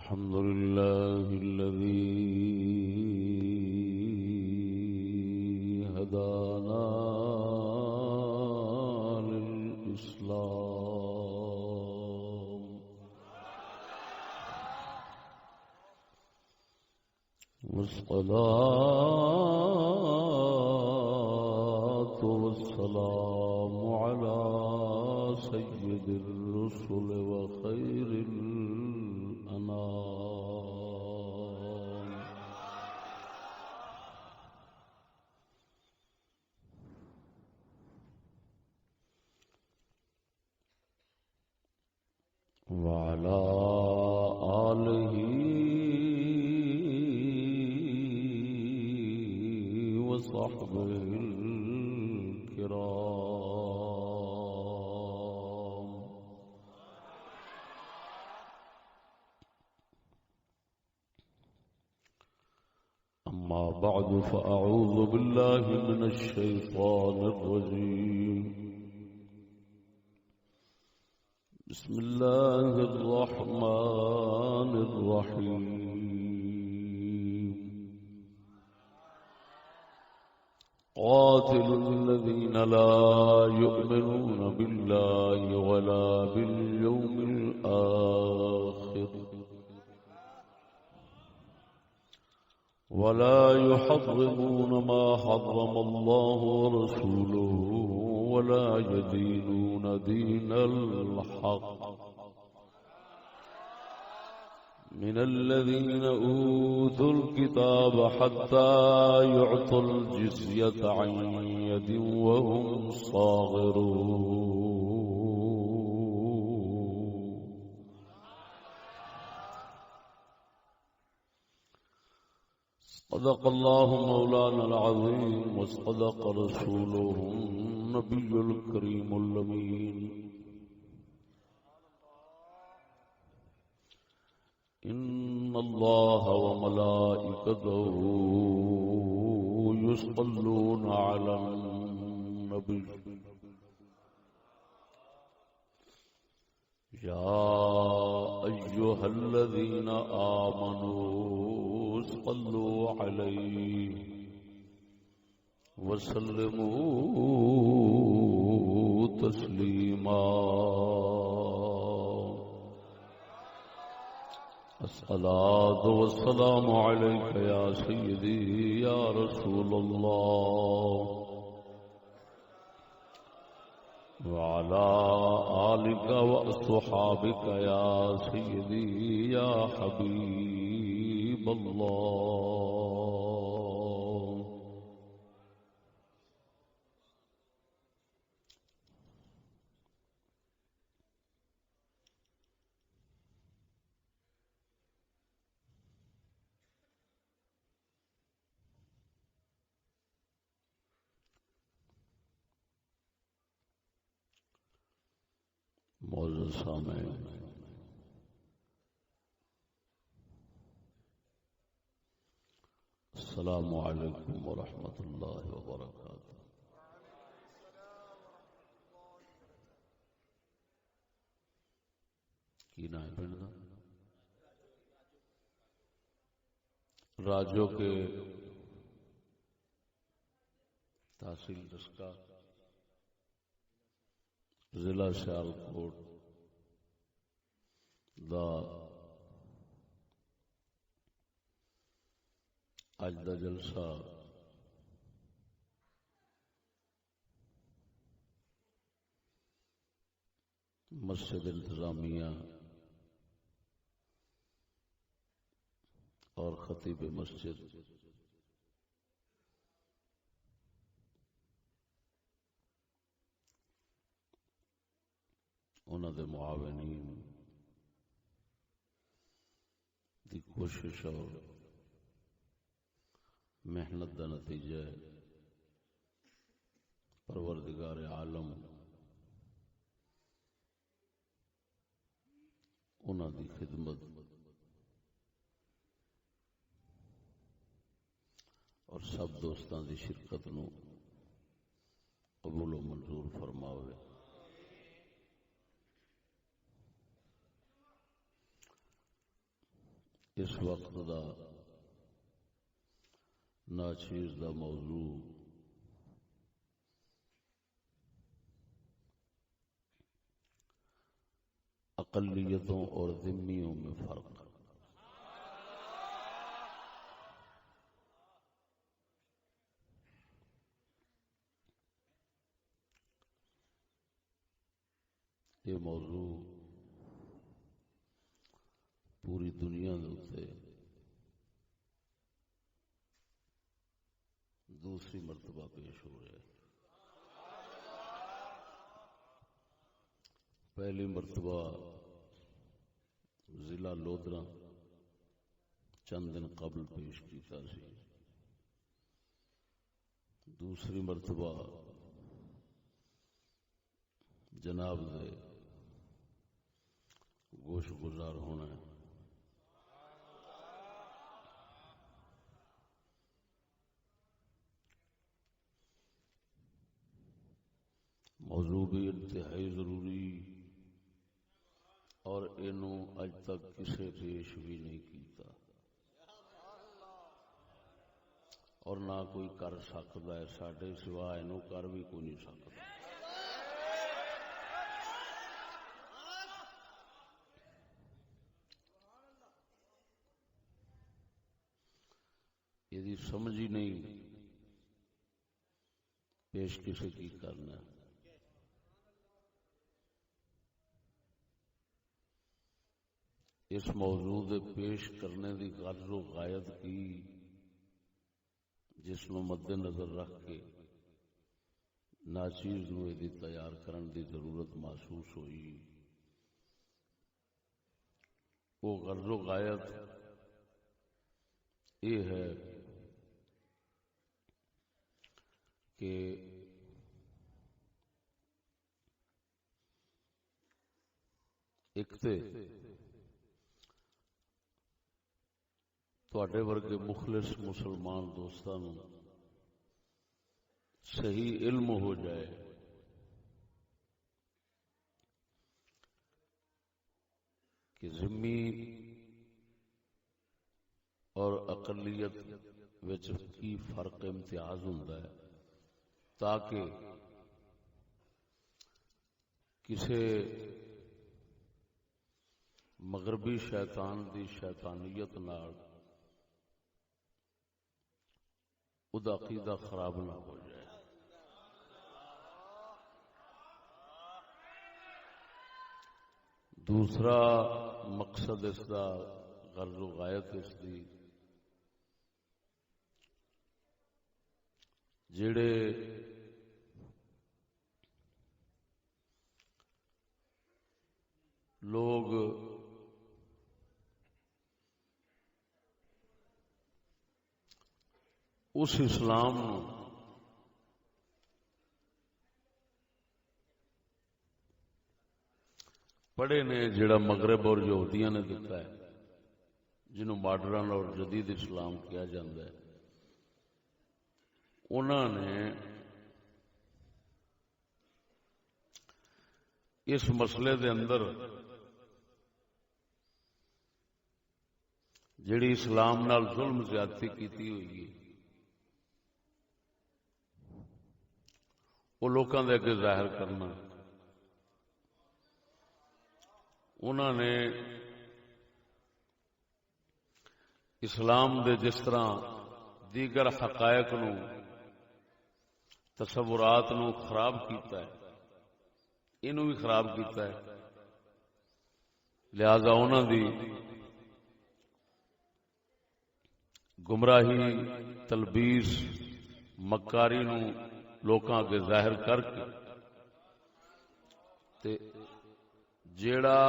الحمد لله الذي هدانا للإسلام والصلاة والسلام على سيد الرسل وخير الأنام وعلى آله وصحبه الكرام. أما بعد فأعوذ بالله من الشيطان الرجيم. بسم الله الرحمن الرحيم. قاتل الذين لا يؤمنون بالله ولا باليوم الآخر ولا يحرمون ما حرم الله ورسوله ولا يدينون دين الحق من الذين أوتوا الكتاب حتى يعطوا الجزية عن يد وهم صاغرون. صدق الله مولانا العظيم وصدق رسوله النبي الكريم الأمين. إن الله وملائكته يصلون على النبي يا أيها الذين آمنوا صلوا عليه وسلموا تسليما. الصلاة والسلام عليك يا سيدي يا رسول الله وعلى آلك وأصحابك يا سيدي يا حبيب الله. معزز سامعین، السلام علیکم ورحمۃ اللہ وبرکاتہ۔ کی نام ہے پنڈ دا؟ راجو کے تحصیل دسکا، ضلع سیالکوٹ دا اج دا جلسہ مسجد انتظامیہ اور خطیب مسجد انہوں دے معاونین دی کوشش اور محنت دا نتیجہ ہے۔ پروردگار عالم انہوں دی خدمت اور سب دوستان دی شرکت نو قبول و منظور فرماوے۔ اس وقت دا ناچیز دا موضوع اقلیتوں اور ذمیوں میں فرق۔ یہ موضوع پوری دنیا دے دوسری مرتبہ پیش ہو رہا ہے۔ پہلی مرتبہ ضلع لودھرا چند دن قبل پیش کیتا سی، دوسری مرتبہ جناب دے گوش گزار ہونا ہے۔ موضوع بھی انتہائی ضروری اور اینو اج تک کسے پیش بھی نہیں کیتا اور نہ کوئی کر سکتا ہے، ساڈے سوا اینو کر بھی کوئی نہیں سکتا۔ یہ سمجھ ہی نہیں پیش کسے کی کرنا ہے۔ اس موضوع دے پیش کرنے دی غرض و غایت کی جس نو مد نظر رکھ کے ناچیز نو ایدی تیار کرن دی ضرورت محسوس ہوئی، وہ غرض و غایت یہ ہے کہ ایک تے تواڈے ورگے مخلص مسلمان دوستاں نوں صحیح علم ہو جائے کہ ذمی اور اقلیت وچ کی فرق امتیاز ہوندا ہے، تاکہ کسے مغربی شیطان دی شیطانیت نال ادا عقیدہ خراب نہ ہو جائے۔ دوسرا مقصد اس دا غرض و غایت اس دی جڑے لوگ اس اسلام نو پڑھے نے جڑا مغرب اور یہودیاں نے دیتا ہے، جنہوں ماڈرن اور جدید اسلام کیا جاتا ہے، انہوں نے اس مسئلے دے اندر جڑی اسلام نال ظلم زیادتی کیتی ہوئی ہے وہ لوکاں دے اگے ظاہر کرنا، انہوں نے اسلام دے جس طرح دیگر حقائق نو تصورات نو خراب کیتا ہے، انہوں بھی خراب کیتا ہے، لہذا انہوں دی گمراہی تلبیس مکاری نو لوکاں کے ظاہر کر کے تے جیڑا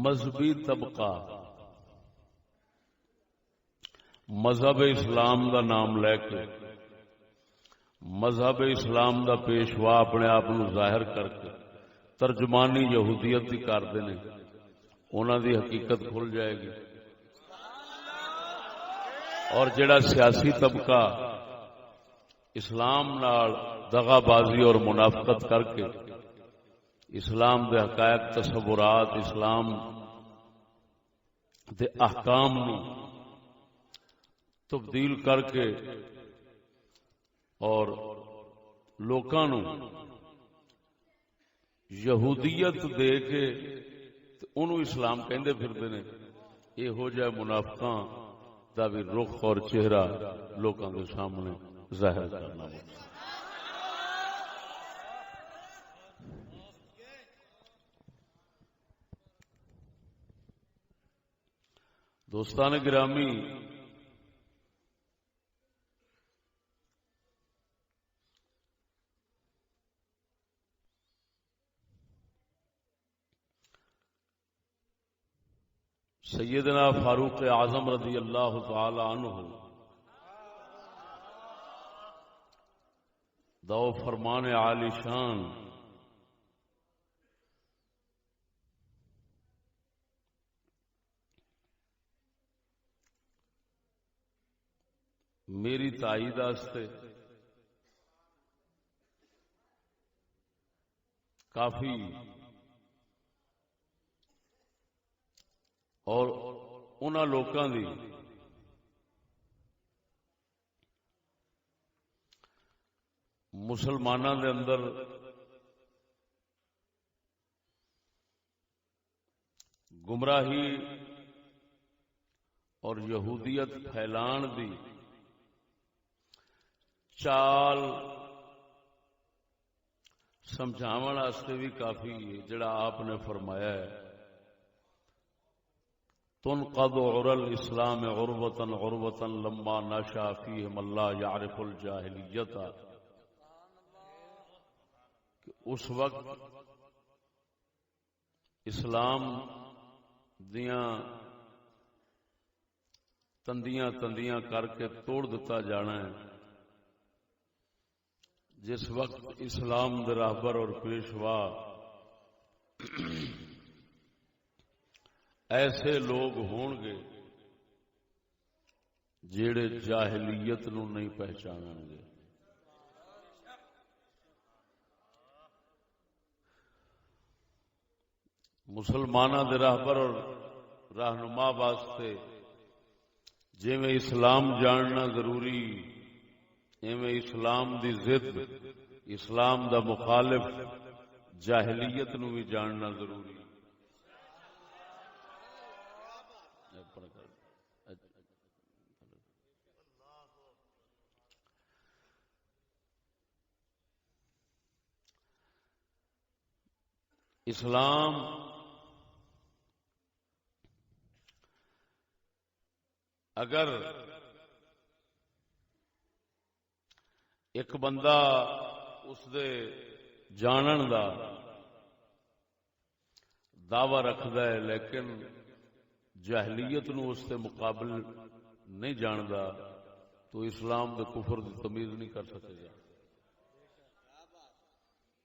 مذہبی طبقہ مذہب اسلام دا نام لے کے مذہب اسلام دا پیشوا اپنے آپ کو ظاہر کر کے ترجمانی یہودیت کی کرتے ہیں، انہاں دی حقیقت کھل جائے گی، اور جڑا سیاسی طبقہ اسلام نال دغا بازی اور منافقت کر کے اسلام دے حقائق تصورات اسلام دے احکام نو تبدیل کر کے اور لوکاں نو یہودیت دے کے انہوں اسلام کہندے پھردے نے. یہ ہو جائے منافقاں دا بھی رخ اور چہرہ لوکاں دے سامنے ظاہر کرنا. دوستان گرامی، سیدنا فاروق اعظم رضی اللہ تعالی عنہ دو فرمان عالی شان میری تائید واسطے کافی اور انہاں لوکاں دی مسلماناں دے اندر گمراہی اور یہودیت پھیلان دی چال سمجھاون واسطے بھی کافی ہے. جڑا آپ نے فرمایا ہے تنقض عرى الاسلام عروة عروة لما نشا فيهم اللہ يعرف الجاہلیت، کہ اس وقت اسلام دیاں تندیاں تندیاں کر کے توڑ دیتا جانا ہے جس وقت اسلام دے راہبر اور پیشوا ایسے لوگ ہون گے جیڑے جاہلیت نو نہیں پہچانن گے. مسلماناں دے راہبر اور رہنما واسطے جویں اسلام جاننا ضروری، ایویں اسلام دی ضد، اسلام دا مخالف جاہلیت نو بھی جاننا ضروری. اسلام اگر ایک بندہ اس دے جانن دا دعوی رکھدا ہے لیکن جاہلیت نو اس کے مقابل نہیں جاندا تو اسلام دے کفر دی تمیز نہیں کر سکے گا.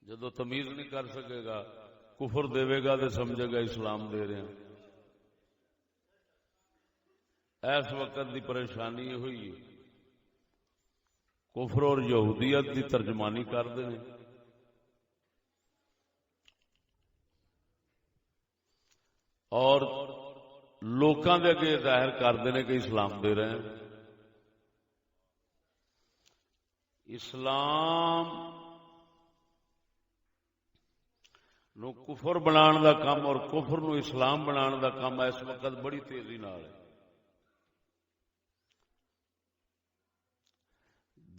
جدو تمیز نہیں کر سکے گا کفر دے گا تو سمجھے گا اسلام دے رہے ہیں. اس وقت دی پریشانی یہ ہوئی ہے کفر اور یہودیت دی ترجمانی کرتے ہیں اور لوکاں دے اگے ظاہر کرتے ہیں کہ اسلام دے رہے ہیں. اسلام نو کفر بنان دا کام اور کفر نو اسلام بنان دا کام اس وقت بڑی تیزی نال ہے.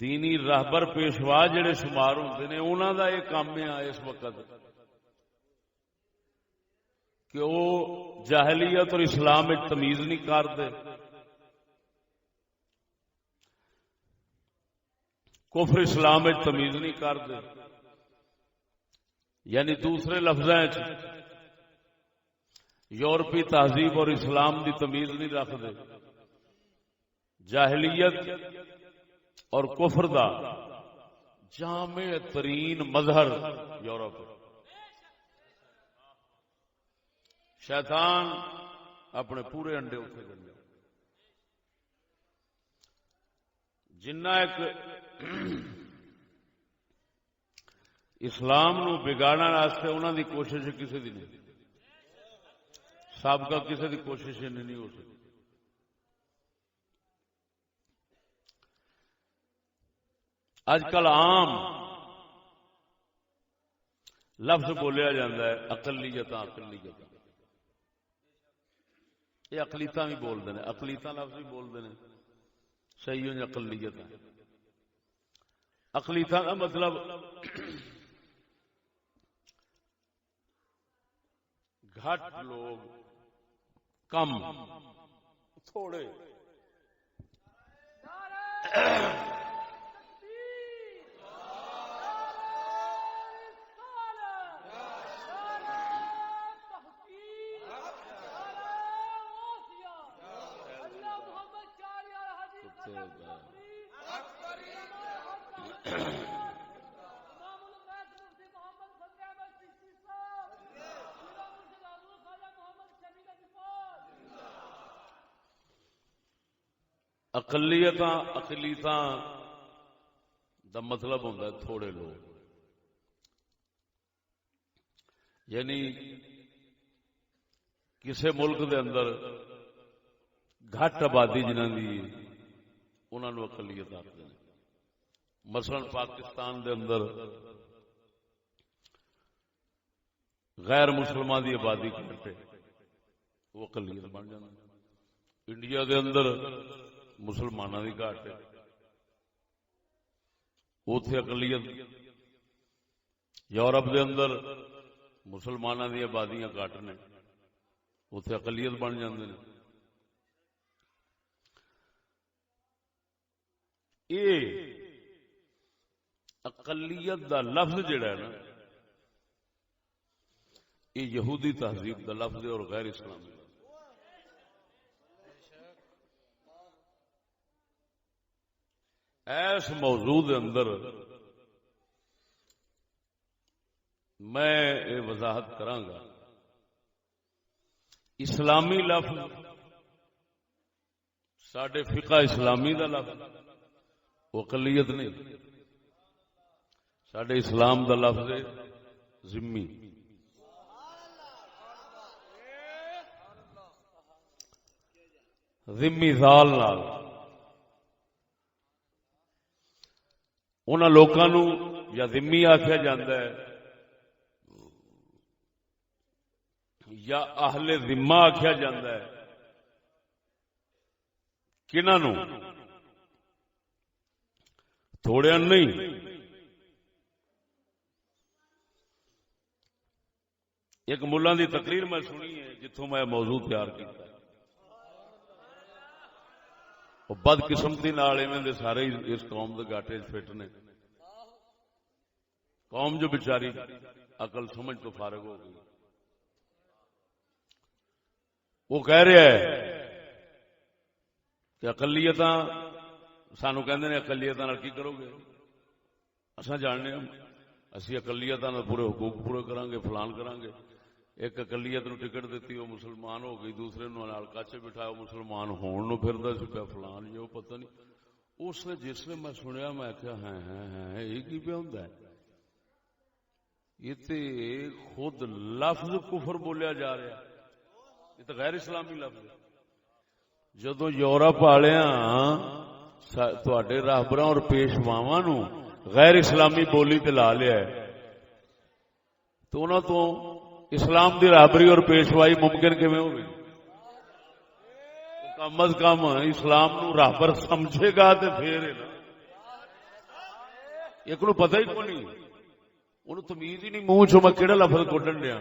دینی راہبر پیشوا جڑے شمار ہوندے نے انہاں دا یہ کام ہے اس وقت کہ وہ جاہلیت اور اسلام میں تمیز نہیں کرتے، کفر اسلام میں تمیز نہیں کرتے، یعنی دوسرے لفظیں یورپی تہذیب اور اسلام دی تمیز نہیں رکھتے. جاہلیت اور کفر دا جامع ترین مظہر یورپ. شیطان اپنے پورے انڈے اتنے کرنے. جنہ ایک اسلام نو بگاڑن واسطے انہاں دی کوشش کسی دی نہیں. سابقہ کسی کی کوشش نہیں ہو سکتی. اج کل عام لفظ بولیا جاتا ہے اقلیت اقلیت. یہ اقلیتاں بھی بولتے ہیں, اقلیتاں لفظ بھی بولتے ہیں, صحیح ہو اقلیت. اقلیتاں کا مطلب گھٹ لوگ, کم, تھوڑے. اقلیتاں دا مطلب ہوتا ہے تھوڑے لوگ, یعنی کسی ملک دے اندر گھٹ آبادی جنہاں دی انہاں نوں اقلیت آکھدے ہیں. مثلا پاکستان دے اندر غیر مسلمان دی آبادی گھٹ ہے, وہ اقلیت بن جاندے. انڈیا دے اندر مسلمانوں کی گھٹ ہے, اوتھے اقلیت. یورپ دے اندر مسلمانوں کی آبادیاں گھٹ نے, اوتھے اقلیت بن جاندے نے. یہ اقلیت دا لفظ جڑا ہے نا, یہ یہودی تہذیب دا لفظ ہے اور غیر اسلامی. اس موضوع دے اندر میں یہ وضاحت کراں گا. اسلامی لفظ ساڈے فقہ اسلامی دا لفظ وہ اقلیت نہیں. ساڈے اسلام دا لفظ ہے ذمہ. ذمہ ذال نال انہاں لوکاں نوں یا ذمہ آکھیا جاندا ہے یا اہل ذمہ آکھیا جاندا ہے. کنہاں نوں؟ تھوڑیاں نہیں. ایک ملہ دی تقریر میں سنی ہے جتوں میں موضوع تیار کیا. بد قسمتی نال ایویں دے سارے اس قوم دے گاٹے فٹ نے. قوم جو بیچاری عقل سمجھ تو فارغ ہو گئی, وہ کہہ رہا ہے کہ اقلیتاں سانو کہندے نے اقلیتاں نال کی کرو گے. اساں جاننے اسی اقلیتاں نال پورے حقوق پورے کران گے, فلان کران گے. ایک اقلیت نو ٹکٹ دیتی وہ مسلمان ہو گئی, دوسرے نو نال کچھ بٹھایا وہ مسلمان ہون نو پھردا سی پیا فلان جو پتہ نہیں. اس نے جس نے میں سنیا میں آخیا ہے یہ کی پیا ہوندا ہے. یہ تے خود لفظ کفر بولیا جا رہا ہے, یہ تو غیر اسلامی لفظ ہے. جدو یورپ والیاں تواڈے راہبراں اور پیشواواں نو غیر اسلامی بولی تے لا لیا ہے تو انہاں تو اسلام دی راہبری اور پیشوائی ممکن کیویں ہوگی؟ کم از کم اسلام نو راہبر سمجھے گا تے پھر ایک نو پتہ ہی کوئی نہیں, انہوں تمیز ہی نہیں منہ چوں میں کہڑا لفظ کڈن دیا.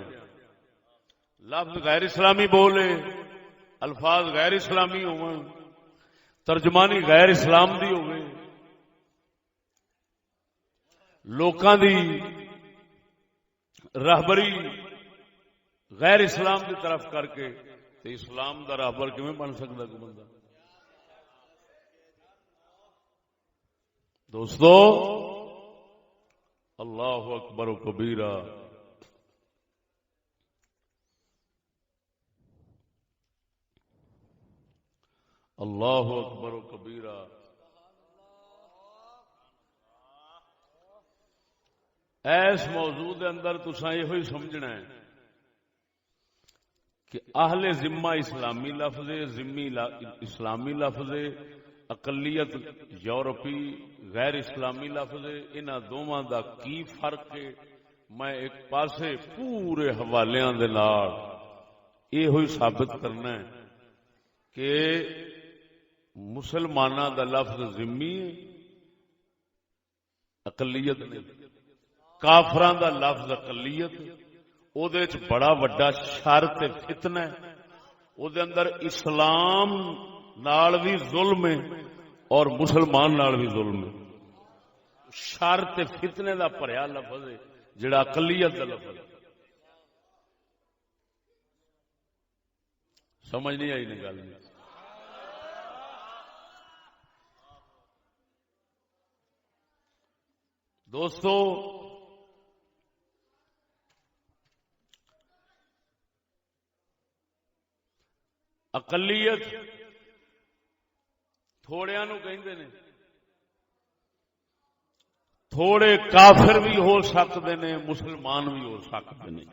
لفظ غیر اسلامی بولے, الفاظ غیر اسلامی ہو, ترجمانی غیر اسلام دی ہوے, لوکاں دی راہبری غیر اسلام کی طرف کر کے تے اسلام دا راہبر کیویں بن سکتا کوئی بندہ؟ دوستو اللہ اکبر و کبیرہ. اللہ اکبر و کبیرہ. ایس موضوع دے اندر تساں یہ ہوئی سمجھنا ہے کہ اہل ذمہ اسلامی لفظ ہے، ذمی اسلامی لفظ ہے، اقلیت یورپی غیر اسلامی لفظ ہے، انہاں دوواں دا کی فرق ہے؟ میں ایک پاسے پورے حوالیاں دے نال یہ ہوئی ثابت کرنا ہے کہ مسلماناں دا لفظ ذمی ہے، اقلیت نہیں، کافراں دا لفظ اقلیت، او دے وچ بڑا وڈا شر تے فتنہ ہے، او دے اندر اسلام نال بھی ظلم ہے اور مسلمان نال بھی ظلم ہے، شر تے فتنے دا بھریا لفظ ہے جڑا اقلیت دا لفظ ہے۔ سمجھ نہیں آئی نا گل؟ دوستو اقلیت تھوڑیاں نو کہندے نے، تھوڑے کافر بھی ہو سکتے نے، مسلمان بھی ہو سکتے نے۔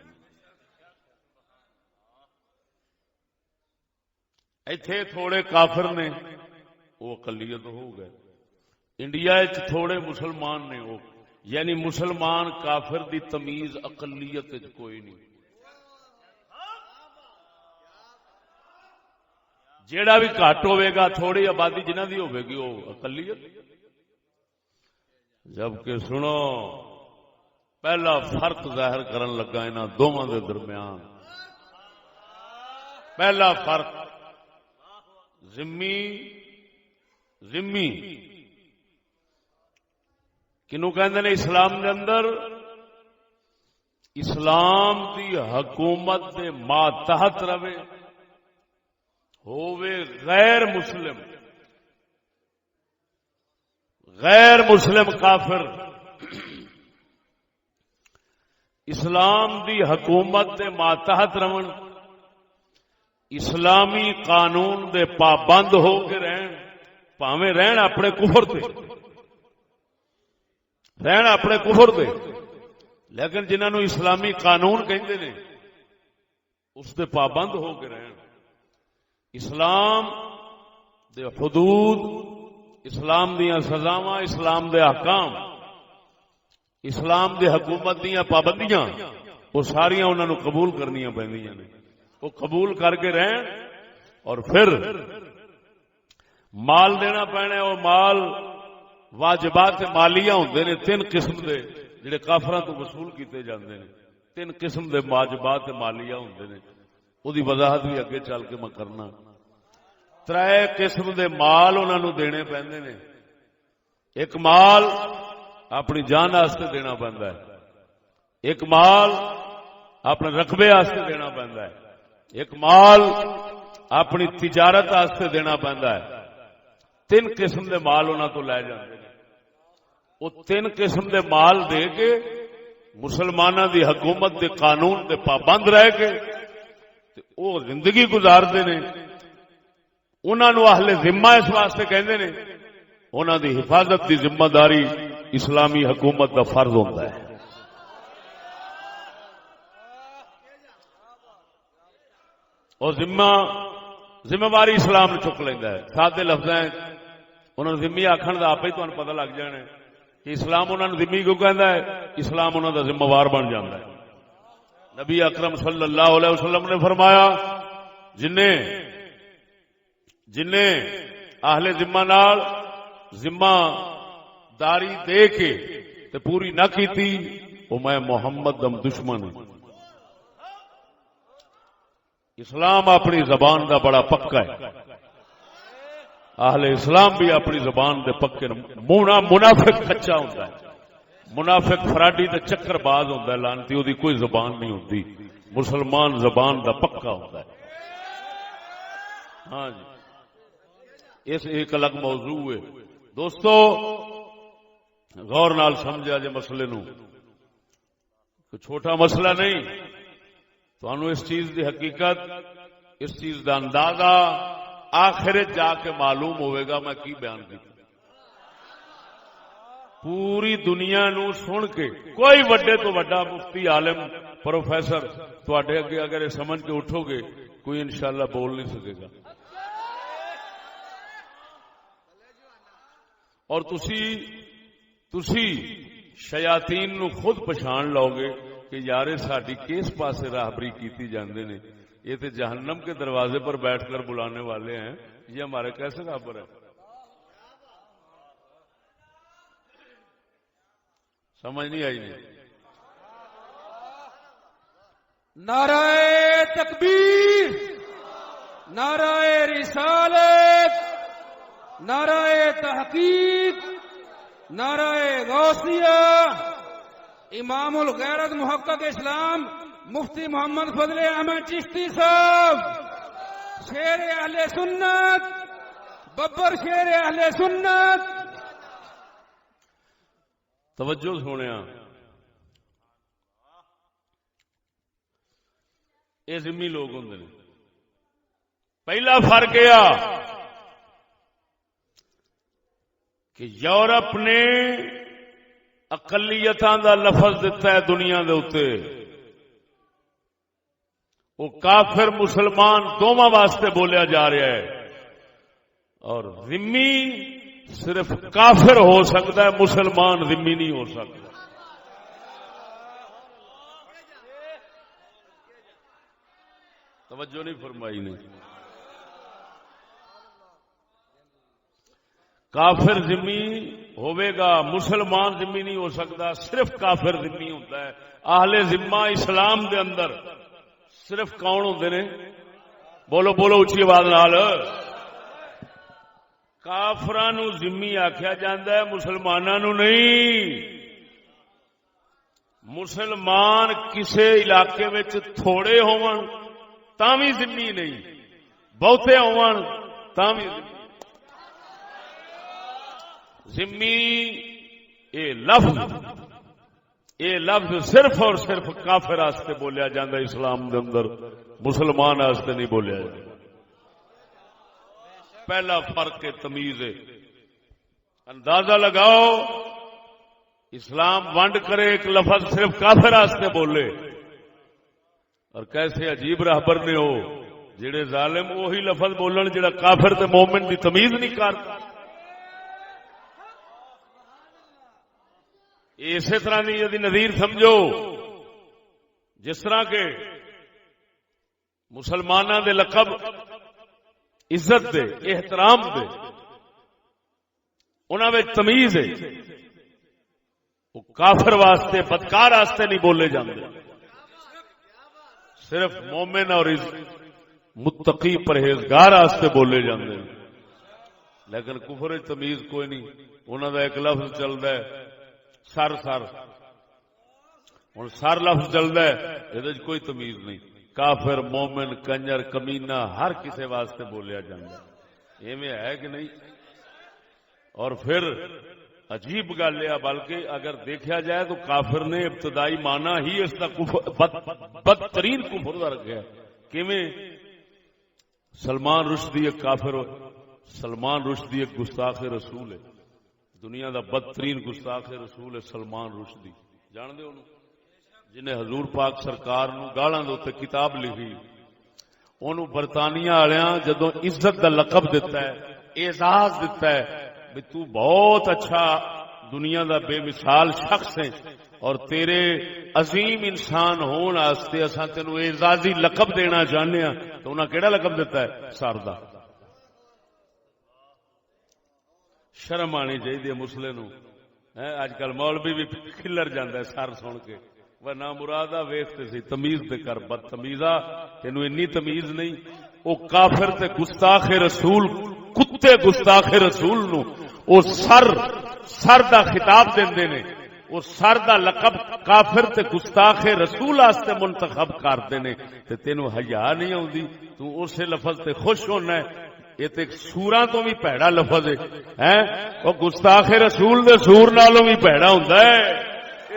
ایتھے تھوڑے کافر نے وہ اقلیت ہو گئے، انڈیا تھوڑے مسلمان نے وہ، یعنی مسلمان کافر دی تمیز اقلیت کوئی نہیں۔ جیڑا بھی گھٹ ہوئے گا، تھوڑی آبادی جنہ دی ہوئے گی وہ اقلیت۔ جبکہ سنو پہلا فرق ظاہر کرن لگا انہاں دونوں دے درمیان، پہلا فرق ذمی کنوں کہندے نے اسلام دے اندر؟ اسلام دی حکومت دے ماتحت رہے، ہووے غیر مسلم کافر، اسلام دی حکومت دے ماتحت رہن، اسلامی قانون دے پابند ہو کے رہن، پاویں رہن اپنے کفر تے، رہن اپنے کفر تے، لیکن جنہاں نو اسلامی قانون کہندے نے اس دے پابند ہو کے رہن، اسلام دے حدود، اسلام دیاں سزاواں، اسلام دے احکام، اسلام دے حکومت دیاں پابندیاں وہ ساریاں انہاں نو قبول کرنیاں پیندیاں نے، وہ قبول کر کے رہن، اور پھر مال دینا پینا، وہ مال واجبات مالیہ ہوندے نے تین قسم دے جڑے کافراں تو وصول کیتے جاندے نے، تین قسم دے واجبات مالیہ ہوندے نے، او دی وضاحت بھی اگے چل کے میں کرنا۔ ترے قسم دے مال انہاں نو دینے پیندے نے، ایک مال اپنی جان واسطے دینا پیندا ہے، ایک مال اپنے رقبے واسطے دینا پیندا ہے، ایک مال اپنی تجارت واسطے دینا پیندا ہے۔ تین قسم دے مال انہاں تو لے جاندے نے، وہ تین قسم دے مال دے کے مسلماناں دی حکومت دے قانون دے پابند رہ کے وہ زندگی گزاردے نے۔ انہاں نو اہل ذمہ اس واسطے کہندے نے، انہاں دی حفاظت دی ذمہ داری اسلامی حکومت دا فرض ہوندا ہے۔ اور ذمہ داری اسلام چک لیندا ہے۔ سادے لفظاں انہاں نوں ذمہ آکھن دا آپ ہی تانوں پتہ لگ جانا ہے کہ اسلام انہاں نوں ذمہ کیوں کہندا ہے، اسلام انہاں دا ذمہ وار بن جاندا ہے۔ نبی اکرم صلی اللہ علیہ وسلم نے فرمایا، جنہیں اہل ذمہ نال ذمہ داری دے کے تے پوری نہ کیتی، وہ میں محمد دم دشمن ہوں۔ اسلام اپنی زبان دا بڑا پکا ہے، اہل اسلام بھی اپنی زبان دے پکے، منافق کچا ہوتا ہے، منافق فراڈی تے چکر باز ہوتا ہے، لانتی وہ کوئی زبان نہیں ہوتی، مسلمان زبان دا پکا ہوتا ہے۔ ہاں جی، اس ایک الگ موضوع ہے دوستو، غور نال سمجھا جے مسئلے نو، چھوٹا مسئلہ نہیں، تو اس چیز دی حقیقت، اس چیز دا اندازہ آخرت جا کے معلوم ہوئے گا میں کی بیان کیتا۔ پوری دنیا نو سن کے کوئی وڈے تو وڈا مفتی عالم پروفیسر تواڈے اگے اگر سمجھ کے اٹھو گے کوئی انشاءاللہ بول نہیں سکے گا. اور تسی شیاطین نو خود پچھان لو گے کہ یار ساڈی کس پاسے راہبری کیتی جاندے نے, یہ تے جہنم کے دروازے پر بیٹھ کر بلانے والے ہیں, یہ ہمارے کیسے رابر ہے؟ سمجھ نہیں آئی نہیں. نعرہ تکبیر, نعرہ رسالت, نعرہ تحقیق, نعرہ غوثیہ. امام الغیرت محقق اسلام مفتی محمد فضل احمد چشتی صاحب, شیر اہل سنت, ببر شیر اہل سنت. توجہ سونے, یہ ذمہ لوگ ہوں. پہلا فرق یہ کہ یورپ نے اقلیتاں دا لفظ دیتا ہے دنیا دے اوتے, وہ کافر مسلمان دونوں واسطے بولیا جا رہا ہے, اور ذمی صرف کافر ہو سکتا ہے, مسلمان ذمی نہیں ہو سکتا. توجہ نہیں فرمائی نے. کافر ذمی ہوئے گا, مسلمان ذمی نہیں ہو سکتا, صرف کافر ذمی ہوتا ہے. اہل ذمہ اسلام دے اندر صرف کون ہوندے نے؟ بولو بولو اچھی آواز نال. کافراں نو ذمی آکھیا جاندا ہے, مسلماناں نو نہیں. مسلمان کسے علاقے وچ تھوڑے ہون تاں وی ذمی نہیں, بہتے ہون تاں وی ذمی. ذمی اے لفظ صرف اور صرف کافر واسطے بولیا جاندہ ہے اسلام دے اندر, مسلمان واسطے نہیں بولیا جاندہ. پہلا فرق تمیز ہے. اندازہ لگاؤ, اسلام ونڈ کرے ایک لفظ صرف کافر واسطے بولے, اور کیسے عجیب راہبر نے ہو جڑے ظالم وہی لفظ بولن جڑا کافر تے مومن دی تمیز نہیں کرتا. اسی طرح کی یہ نظیر سمجھو جس طرح کے مسلمانوں دے لقب عزت دے احترام دے انہاں وچ تمیز ہے, وہ کافر واسطے بدکار واسطے نہیں بولے جاندے, صرف مومن اور متقی پرہیزگار واسطے بولے جاندے. لیکن کفر تمیز کوئی نہیں. انہاں دا ایک لفظ چلدا ہے سر سر, ہوں سر لفظ چلتا ہے, یہ کوئی تمیز نہیں. کافر مومن کنجر کمینہ ہر کسی واسطے بولیا جاتا ہے, ایویں ہے کہ نہیں؟ اور پھر عجیب گل ہے, بلکہ اگر دیکھا جائے تو کافر نے ابتدائی معنی ہی اس کا بدترین کفر کا رکھا. کیویں؟ سلمان رشدی ایک کافر, سلمان رشدی ایک گستاخ رسول ہے, دنیا دا بدترین گستاخ رسول ہے سلمان رشدی. جان دے انہوں جنہیں حضور پاک سرکار نو گالاں دے اوتے کتاب لکھی, انہوں برطانیہ والیاں جدوں عزت دا لقب دیتا ہے, اعزاز دیتا ہے بھی تو بہت اچھا دنیا دا بے مثال شخص ہے, اور تیرے عظیم انسان ہون واسطے اساں تینوں اعزازی لقب دینا چاہنے ہاں, تو انہاں کیڑا لقب دیتا ہے؟ سردہ. شرم آنی چاہیے مسلے نو. اج کل مولوی بھی کھلر جاندہ ہے سر سن کے, وہ نہ مرادہ ویختے سی تمیز دے کر بد تمیزا, تینوں انی تمیز نہیں. او کافر تے گستاخ رسول, کتے گستاخ رسول نو او سر دا خطاب دیندے نے, او سر دا لقب کافر تے گستاخ رسول واسطے منتخب کردے نے, تے تینوں حیا نہیں آوندی؟ تو اسے لفظ تے خوش ہونا ہے. یہ تو سوراں تو بھی پیڑا لفظ ہے, وہ گستاخ رسول دے سور نالوں بھی پیڑا ہوندا ہے.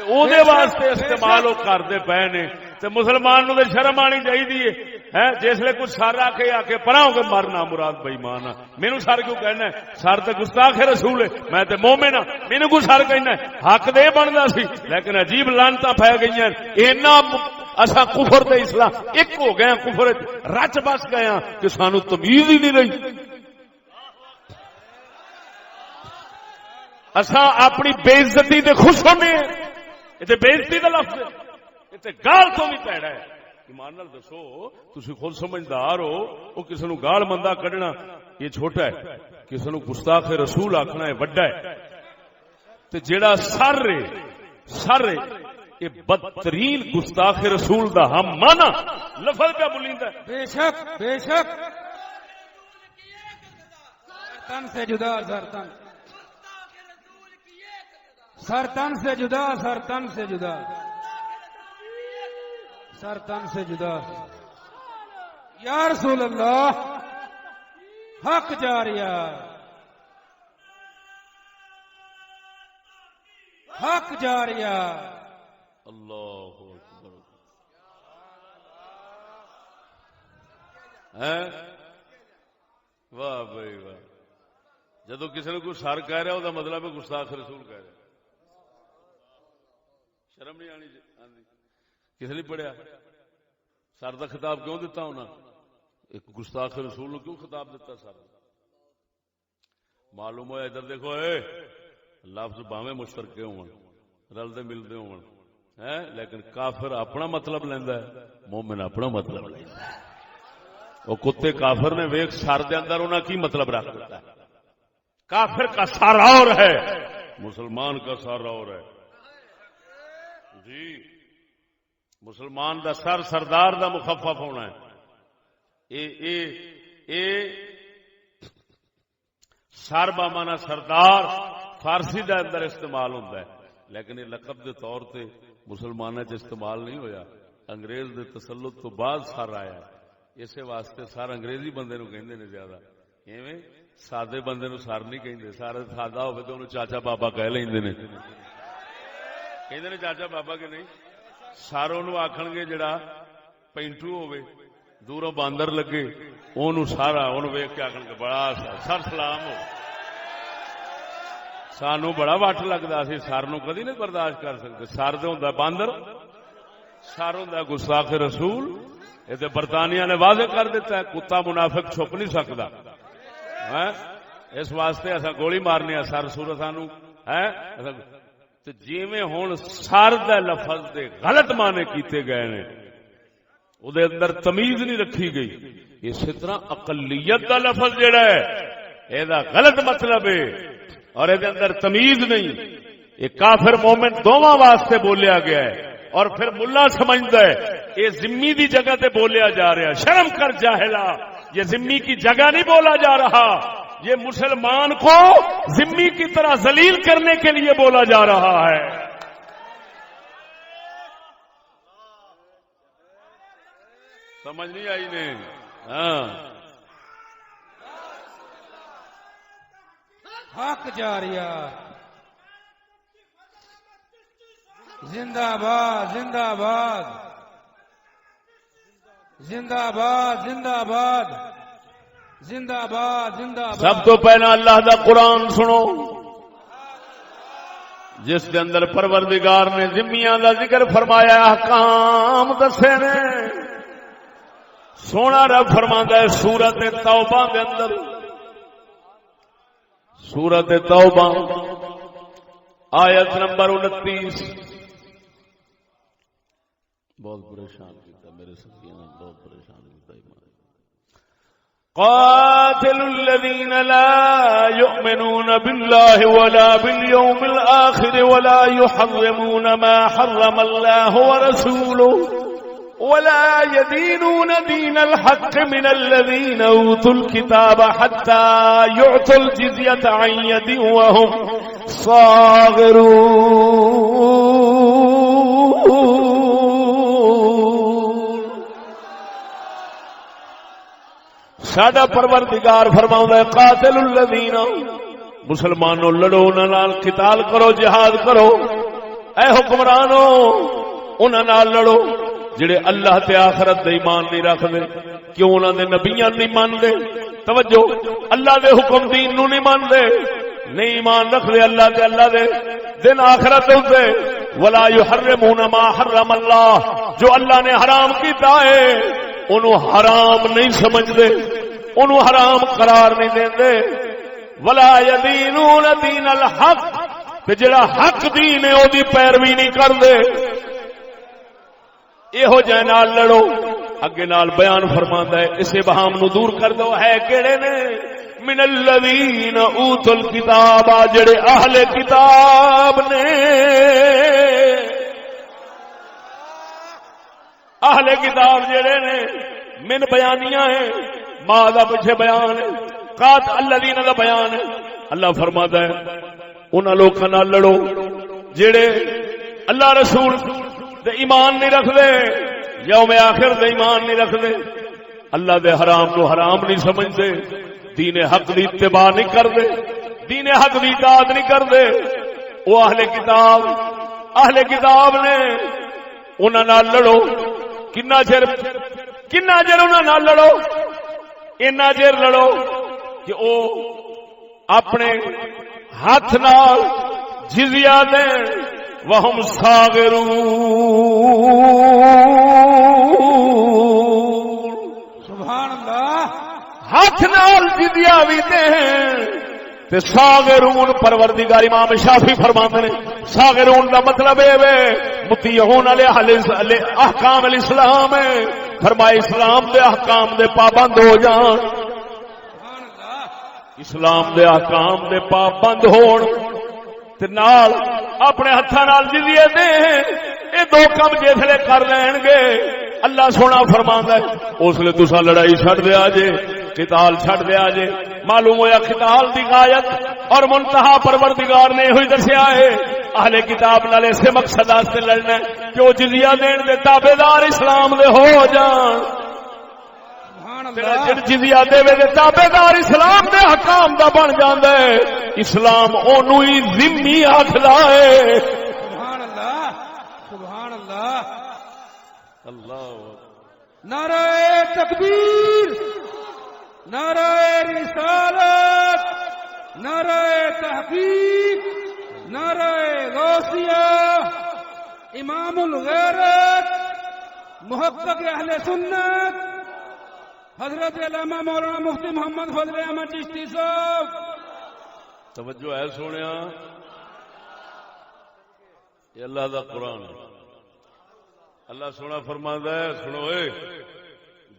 او دے واسطے استعمال وہ کرتے پے نے. تے مسلمان نو تے شرم آنی چاہیے ہے, جسے کچھ سر آ کے پرا ہو کے مرنا مراد بے ایمان آ. مینوں سر کیوں کہنا ہے؟ سر تے گستاخ رسول ہے, میں تے مومن ہاں, مینوں کوئی سر کہنا ہے؟ حق دے بندا سی, لیکن عجیب لعنتاں پھیل گئیاں. اینا اساں کفر تے اسلام ایک ہو گئے، کفر رچ بس گئے کہ سانو تمیز ہی نہیں رہی. اساں اپنی بے عزتی تے خوش ہونے، یہ بے عزتی کا لفظ ہے، یہ گال تو بھی پیڑا ہے. ایمان نال دسو، تسی خود سمجھدار ہو، وہ کسی نو گال مندہ کڈنا یہ چھوٹا ہے، کسی نو گستاخ رسول آکھنا ہے بڑا ہے. تے جیڑا سر ہے یہ بدترین گستاخ رسول دا ہم مانا لفظ پہ بولیندا ہے. بے شک بے شک، تن سے جدا سرتن، سرتن سے جدا، سرتن سے جدا، سرتن سے جدا. یا رسول اللہ حق جاریہ، حق جاریہ. اللہ اکبر. واہ بھائی واہ. جدو کسی نے کوئی سر کہہ رہا وہ مطلب ہے گستاخ رسول کہہ رہا. شرم نہیں آنی کسی نے پڑھیا سر کا خطاب کیوں دیتا ہونا؟ ایک گستاخ رسول کیوں خطاب دیتا سر؟ معلوم ہوا ادھر دیکھو لفظ باویں مشترکے ہون رلدے ملتے ہون لیکن کافر اپنا مطلب لیندا ہے، مومن اپنا مطلب لیندا ہے. وہ کتے کافر نے ویکھ سر دے اندر انہاں کی مطلب رکھ دیتا ہے. کافر کا سر اور ہے، مسلمان کا سر اور ہے. جی مسلمان دا سر سردار دا مخفف ہونا ہے. اے سر بامانا سردار فارسی دے اندر استعمال ہوتا ہے، لیکن یہ لقب دے طور تے مسلمانوں چ استعمال نہیں ہویا. انگریز دے تسلط تو بعد سر آیا. اسی واسطے سر انگریزی بندے نو کہندے نے زیادہ، ایویں سادے بندے نو سر نہیں کہندے. سارے سادہ ہوے تے اونوں چاچا بابا کہہ لیندے نے، کہندے نے چاچا بابا کہ نہیں. سر اونوں آکھن گے جڑا پینٹو ہوے دوروں باندر لگے اونوں سارا اونوں ویکھ کے آکھن گے بڑا سر سلام ہو. سانو بڑا وٹ لگتا سی، سر نو کدی نہیں برداشت کر سکتے. سر دے ہوندا باندر، سر ہوندا گستاخ رسول. یہ تو برطانیہ نے واضح کر دیتا ہے کتا منافق چھپ نہیں سکتا. اس واسطے اصا گولی مارنے سر سور سانو جیویں ہوں سر دے لفظ دے غلط معنی کیتے گئے نے، وہ دے اندر تمیز نہیں رکھی گئی. اسی طرح اقلیت دا لفظ جڑا ہے یہ غلط مطلب ہے اور یہ اندر تمیز نہیں. یہ کافر مومن دونوں واسطے بولیا گیا ہے. اور پھر ملا سمجھتا ہے یہ ذمی دی جگہ تے بولیا جا رہا ہے. شرم کر جاہلا، یہ ذمی کی جگہ نہیں بولا جا رہا، یہ مسلمان کو ذمی کی طرح ذلیل کرنے کے لیے بولا جا رہا ہے. سمجھ نہیں آئی نہیں؟ ہاں حق جاریہ زندہ باد، زندہ باد، زندہ باد، زندہ باد، زندہ باد، زندہ باد. سب تو پہلا اللہ دا قرآن سنو جس کے اندر پروردگار نے ذمیاں دا ذکر فرمایا، احکام دسے نے. سونا رب فرماندا ہے سورت توبہ دے اندر، سورت توبہ آیت نمبر 29. بہت پریشان کیتا میرے ساتھیوں نے، بہت پریشان کیتا. قاتل الذين لا يؤمنون بالله ولا باليوم الآخر ولا يحرمون ما حرم الله ورسوله ولا يدينون دين الحق من الذين أوتوا الكتاب حتى يعطوا الجزية عن يد وهم صاغرون. ساڈا پروردگار فرماؤں ہے قاتل الذین، مسلمانوں لڑو انہاں نال، قتال کرو، جہاد کرو. اے حکمرانوں انہاں نال لڑو جڑے اللہ تے آخرت دے ایمان نہیں رکھدے. کیوں انہاں دے نبیاں نہیں ماندے؟ توجہ، اللہ دے حکم دین نو نہیں ماندے، نہیں ایمان رکھدے اللہ تے اللہ دے دن آخرت دے. ولا يحرمون ما حرم اللہ، جو اللہ نے حرام کیتا ہے انہوں حرام نہیں سمجھدے، انہوں حرام قرار نہیں دیندے۔ ولا يدينون دین الحق، تے جڑا حق دین ہے او دی پیروی نہیں کردے، یہو جے نال لڑو۔ اگے نال بیان فرماندا ہے اس ابہام نو دور کر دو، ہے کیڑے نے؟ من الذین اوتوا الکتاب، جڑے اہل کتاب نے۔ اہل کتاب جڑے نے، من بیانیاں ہیں، ما دا پیچھے بیان ہے، قات الذین دا بیان ہے۔ اللہ فرماتا ہے انہاں لوکاں نال لڑو جڑے اللہ رسول دے ایمان نہیں رکھدے، یوم آخر دے ایمان نہیں رکھدے، اللہ دے حرام نو حرام نہیں سمجھدے، دین حق دی اتباع نہیں کردے، دین حق دی اطاعت نہیں کردے۔ وہ اہل کتاب نے، انہاں نال لڑو۔ کنا چر انہاں نال لڑو؟ اتنا چر لڑو کہ او اپنے ہاتھ نال جزیہ دیں، وہم صاغرون۔ سبحان اللہ۔ ہاتھ نال جزیہ بھی دیں تے صاغرون، پروردگار امام شافعی فرماتے ہیں صاغرون دا مطلب ہے مطیعون علی احکام الاسلام ہے، فرمائے اسلام دے احکام دے پابند ہو جان، اسلام دے احکام دے پابند ہون تے نال اپنے ہتھاں نال جزیہ دیں۔ اے دو کم جسلے کر لین گے اللہ سونا فرماندا ہے اس لیے تساں لڑائی چھڈ دیا جے، قتال چھڈ دیا جے۔ معلوم ہویا قتال دی غایت اور منتہا پروردگار نے ہوئی دسیا ہے اہل کتاب نال اسے مقصد واسطے لڑنا ہے کہ وہ جزیہ دین دے تابعدار اسلام دے ہو جان۔ جڑا جزیہ دے دے تابعدار اسلام دے حکام دا بن جاندا ہے، اسلام اونوں ہی ذمہ آکھدا ہے۔ سبحان اللہ، سبحان اللہ، اللہ۔ نعرہ تکبیر، نعرہ رسالت، نعرہ تحقیق، نعرہ غوثیہ، امام الغیرت، محقق اہل سنت حضرت علامہ مولانا مفتی محمد فضل احمد چشتی صاحب۔ توجہ ہے سونیا، یہ اللہ دا قرآن ہے۔ اللہ سونا فرماتا ہے سنو اے،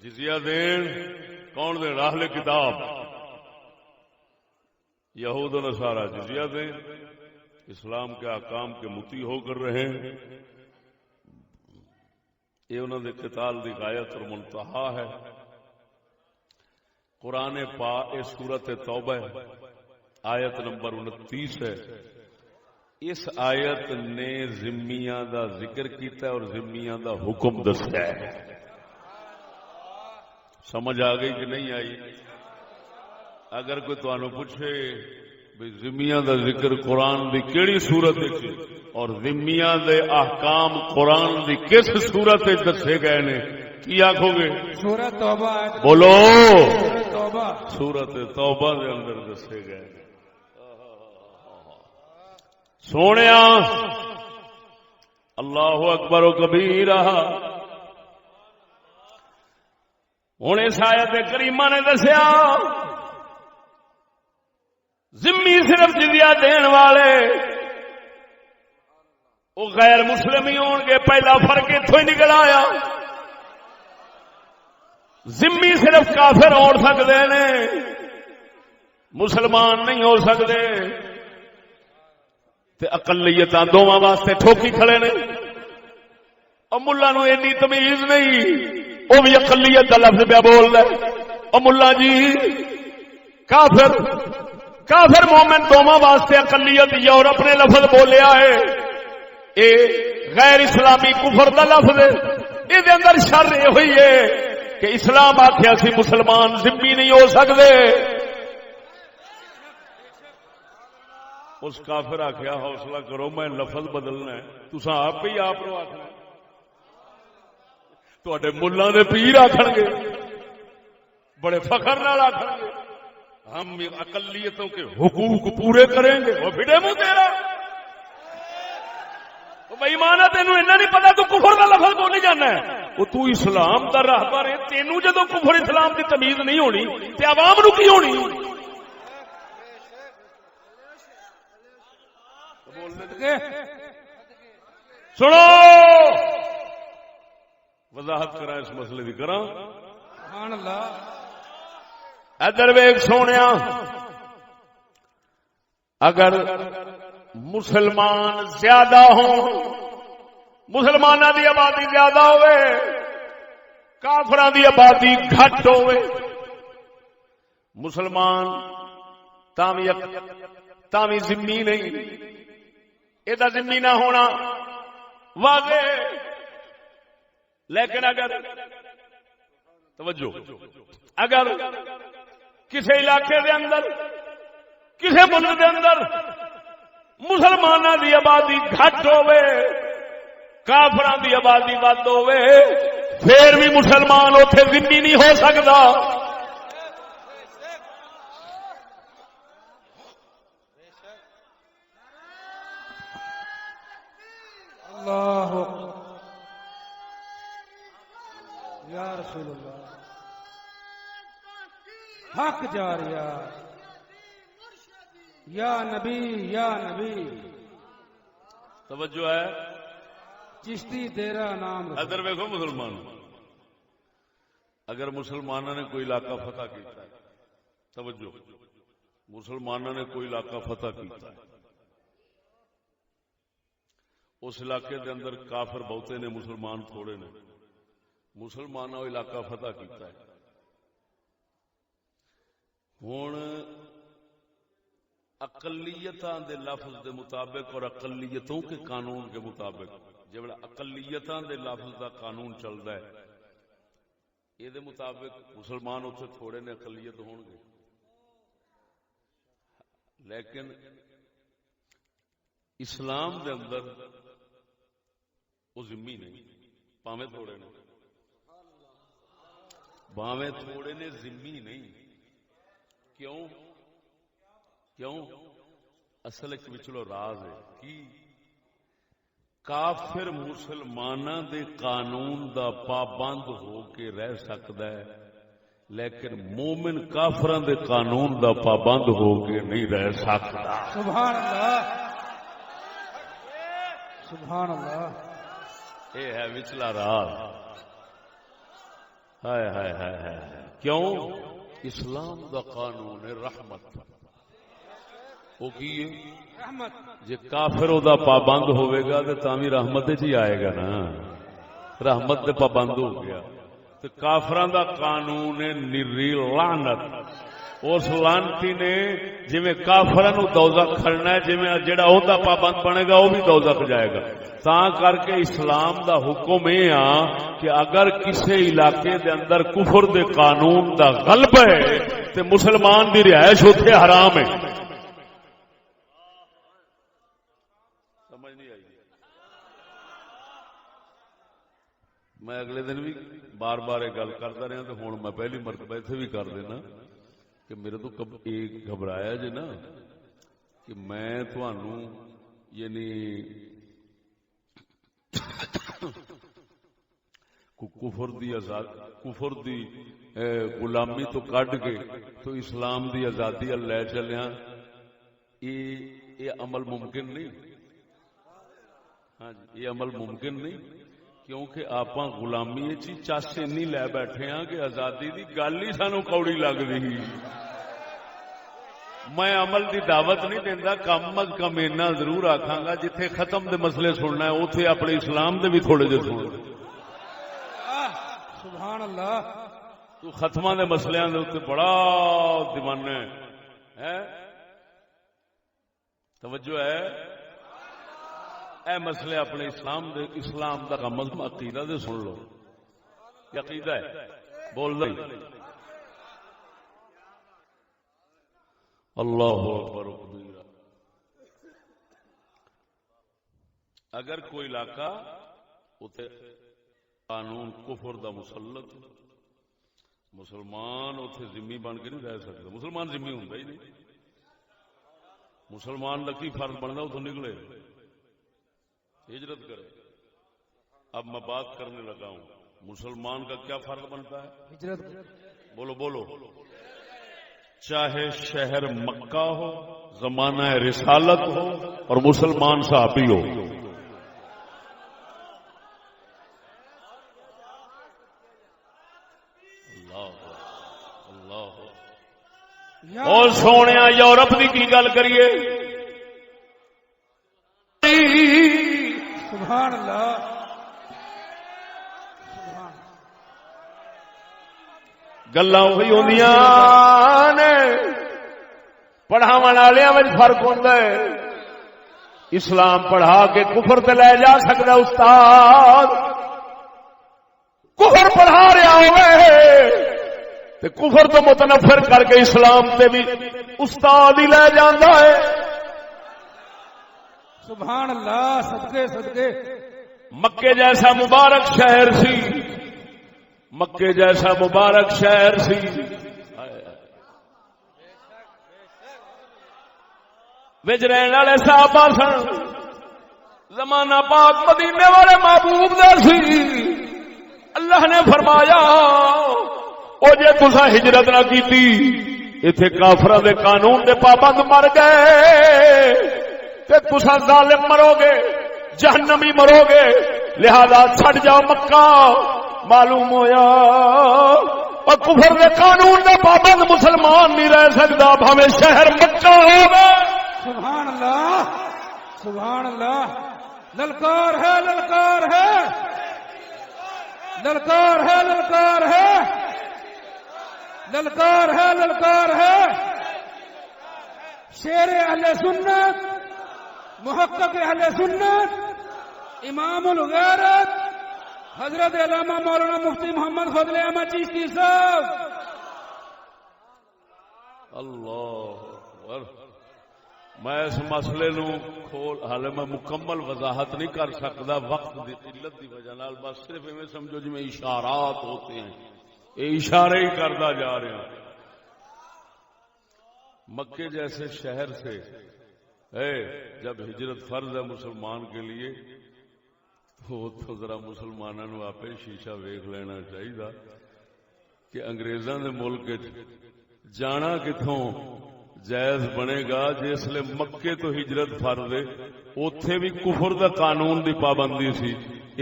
جزیہ دین کون دین؟ اہل کتاب، یہود و نصارہ جزیہ دین، اسلام کے احکام کے مطیع ہو کر رہے ہیں۔ یہ انہوں نے قتال دی غایت اور منتہا ہے۔ قرآن پاک سورت توبہ آیت نمبر 29 ہے۔ اس آیت نے ذمیاں دا ذکر کیتا ہے اور ذمیاں دا حکم دسیا ہے۔ سمجھ آ گئی کہ نہیں آئی؟ اگر کوئی تانوں پوچھے بھئی ذمیاں دا ذکر قرآن دی کیڑی صورت وچ اور ذمیاں دے احکام قرآن دی کس صورت وچ دسے گئے نے، کی آکھو گے؟ سورۃ توبہ۔ بولو، توبہ، سورۃ توبہ دے اندر دسے گئے۔ سونیا اللہ اکبر و کبیرہ۔ ہن اس آیت کریمہ نے دسیا ذمی صرف جزیہ دین والے وہ غیر مسلم ہی ہون گے۔ پہلا فرق اتوں ہی نکل آیا، ذمی صرف کافر ہو سکتے نے، مسلمان نہیں ہو سکتے۔ تے اقلیتاں دونوں واسطے ٹھوکی کھڑے نے، اور ملا نو اینی تمیز نہیں، وہ بھی اقلیت کا لفظ پہ بول رہا ہے۔ اور ملا جی کافر مومن دونوں واسطے اقلیت یورپ نے لفظ بولیا ہے، اے غیر اسلامی کفر دا لفظ ہے۔ یہ اندر شر یہ ہوئی ہے کہ اسلام آخیا سی مسلمان ذمہ نہیں ہو سکتے، اس کافر آخیا حوصلہ کرو میں لفظ بدلنا ہے، تساں آپ ہی آپ نو آخنا، تواڈے ملاں دے پیر آکھن گے، بڑے فخر نال آکھن گے ہم اقلیتوں کے حقوق پورے کریں گے۔ وہ بھڑے منہ تیرا، بےمانا تینوں ایسا نہیں پتا تو کفر کا لفظ بولی جانا ہے وہ تو اسلام کا راہبر ہے تینوں جدو کفر اسلام کی تمیز نہیں ہونی تے عوام نو کی ہونی سنو وضاحت کرا اس مسئلے کی کرا سبحان اللہ ادھر ویگ سونیا اگر مسلمان زیادہ ہوں مسلمانوں کی آبادی زیادہ ہوئے کافراں دی آبادی گھٹ ہوئے مسلمان تاوی ذمہ نہیں یہ ذمہ نہ ہونا واضح لیکن اگر توجہ اگر کسی علاقے دے اندر کسی ملک دے اندر مسلمانوں دی آبادی گھٹ ہوئے کافراں دی آبادی ود ہوئے پھر بھی مسلمان اوتھے ذمہ نہیں ہو سکتا اللہ یا رسول اللہ حق جاریا یا نبی یا نبی توجہ ہے چشتی تیرا نام ادھر ویکھو مسلمان اگر مسلمانوں نے کوئی علاقہ فتح کیتا ہے توجہ مسلمانوں نے کوئی علاقہ فتح کیتا ہے اس علاقے دے اندر کافر بہتے نے مسلمان تھوڑے نے مسلمانوں علاقہ فتح کیتا ہے ہن اقلیتاں دے لفظ دے مطابق اور اقلیتوں کے قانون کے مطابق جب اقلیتاں دے لفظ دا قانون چلتا ہے یہ دے مطابق مسلمان اتنے تھوڑے نے اقلیت ہون گے لیکن اسلام دے اندر وہ ذمہ نہیں پاویں تھوڑے نے باویں تھوڑے نے ذمہ نہیں کیوں کیوں اصل ایک وچلو راز ہے کہ کافر مسلماناں دے قانون دا پابند ہو کے رہ سکتا ہے لیکن مومن کافراں دے قانون دا پابند ہو کے نہیں رہ سکتا سبحان اللہ سبحان اللہ یہ ہے وچلا راز ہائے ہائے ہائے ہائے کیوں اسلام دا قانون ہے رحمت وہ کی رحمت جی کافر او دا پابند ہوئے گا تو تامی رحمت جی آئے گا نا رحمت دے پابند ہو گیا تو کافران دا قانون ہے نری لعنت اس لعنتی نے جی میں کافران نو دوزخ کھڑنا ہے جی میں جڑا او دا پابند بنے گا وہ بھی دوزخ جائے گا تاں کر کے اسلام دا حکم ہے کہ اگر کسی علاقے دے اندر کفر دے قانون دا غلبہ ہے تو مسلمان دی رہائش اتنے حرام ہے میں اگلے دن بھی بار بار یہ گل کرتا رہا تو ہوں میں پہلی مرتبہ اتنے بھی کر دینا کہ میرے تو گھبرایا جی نا کہ میں تھانوں یعنی کفر دی غلامی تو کڈ کے تو اسلام دی آزادی لے چلیا یہ عمل ممکن نہیں ہاں جی یہ عمل ممکن نہیں کیونکہ آپ غلامی چس اینی لے بیٹھے ہاں کہ آزادی دی گل ہی سانو کوڑی لگ رہی میں عمل دی دعوت نہیں دینا کم از کم اینا ضرور آکھاں گا جتھے ختم دے مسئلے سننا ہے اوتھے اپنے اسلام دے بھی تھوڑے جے سن سبحان اللہ تو ختماں دے مسئلیاں دے اوتے بڑا دیوانے ہے توجہ ہے اے مسئلے اپنے اسلام دا مذہب عقیدہ دے سن لو یہ عقیدہ ہے بول دے اللہ اکبر کبیرہ اگر کوئی علاقہ اتے قانون کفر دا مسلط مسلمان اتے ذمہ بن کے نہیں رہ سکتا مسلمان ذمہ ہوندا ہی نہیں مسلمان دا کی فرض بنتا اتوں نکلے ہجرت کرے. اب میں بات کرنے لگا ہوں مسلمان کا کیا فرق بنتا ہے. ہجرت. بولو بولو. چاہے شہر مکہ ہو، زمانہ رسالت ہو اور مسلمان صحابی ہو. اور سونے یورپ کی گل کریے. سبحان اللہ. گلاں وہی ہوندیاں نے، پڑھاون والےاں وچ فرق ہوندا ہے. اسلام پڑھا کے کفر تے لے جا سکدا استاد. کفر پڑھا رہا ہوئے تے کفر تو متنفر کر کے اسلام تے بھی استاد ہی لے جاندا ہے. سبحان اللہ. صدقے صدقے. مکے جیسا مبارک شہر سی، مکے جیسا مبارک شہر سی. وچ رہن والے صحابہ سن. زمانہ پاک مدینے والے محبوب دا سی. اللہ نے فرمایا او جے تساں ہجرت نہ کیتی ایتھے کافراں دے قانون دے پابند مر گئے تے تساں ظالم مرو گے، جہنمی مرو گے. لہذا چھڈ جاؤ مکہ. معلوم ہویا اور کفر دے قانون دے پابند مسلمان نہیں رہ سکدا بھاویں شہر مکہ ہوے. سبحان اللہ. سبحان اللہ. للکار ہے، للکار ہے، للکار ہے، للکار ہے، للکار ہے، للکار ہے. شیر اہل سنت، محقق اہل سنت، امام الغیرت حضرت علامہ مولانا مفتی محمد فضل احمد چشتی صاحب. اللہ اکبر. میں اس مسئلے نو کھول حالے میں مکمل وضاحت نہیں کر سکتا وقت دی قلت دی وجہ نال. بس صرف میں سمجھو جی میں اشارات ہوتے ہیں، یہ اشارے ہی کرتا جا رہے ہیں. مکے جیسے شہر سے جب ہجرت فرض ہے مسلمان کے لیے تو ذرا مسلمانوں نو آپ شیشہ ویکھ لینا چاہیے کہ انگریزاں دے ملک جانا کتھوں جائز بنے گا. جس لئے مکے تو ہجرت فرض ہے، اوتھے بھی کفر دا قانون دی پابندی سی،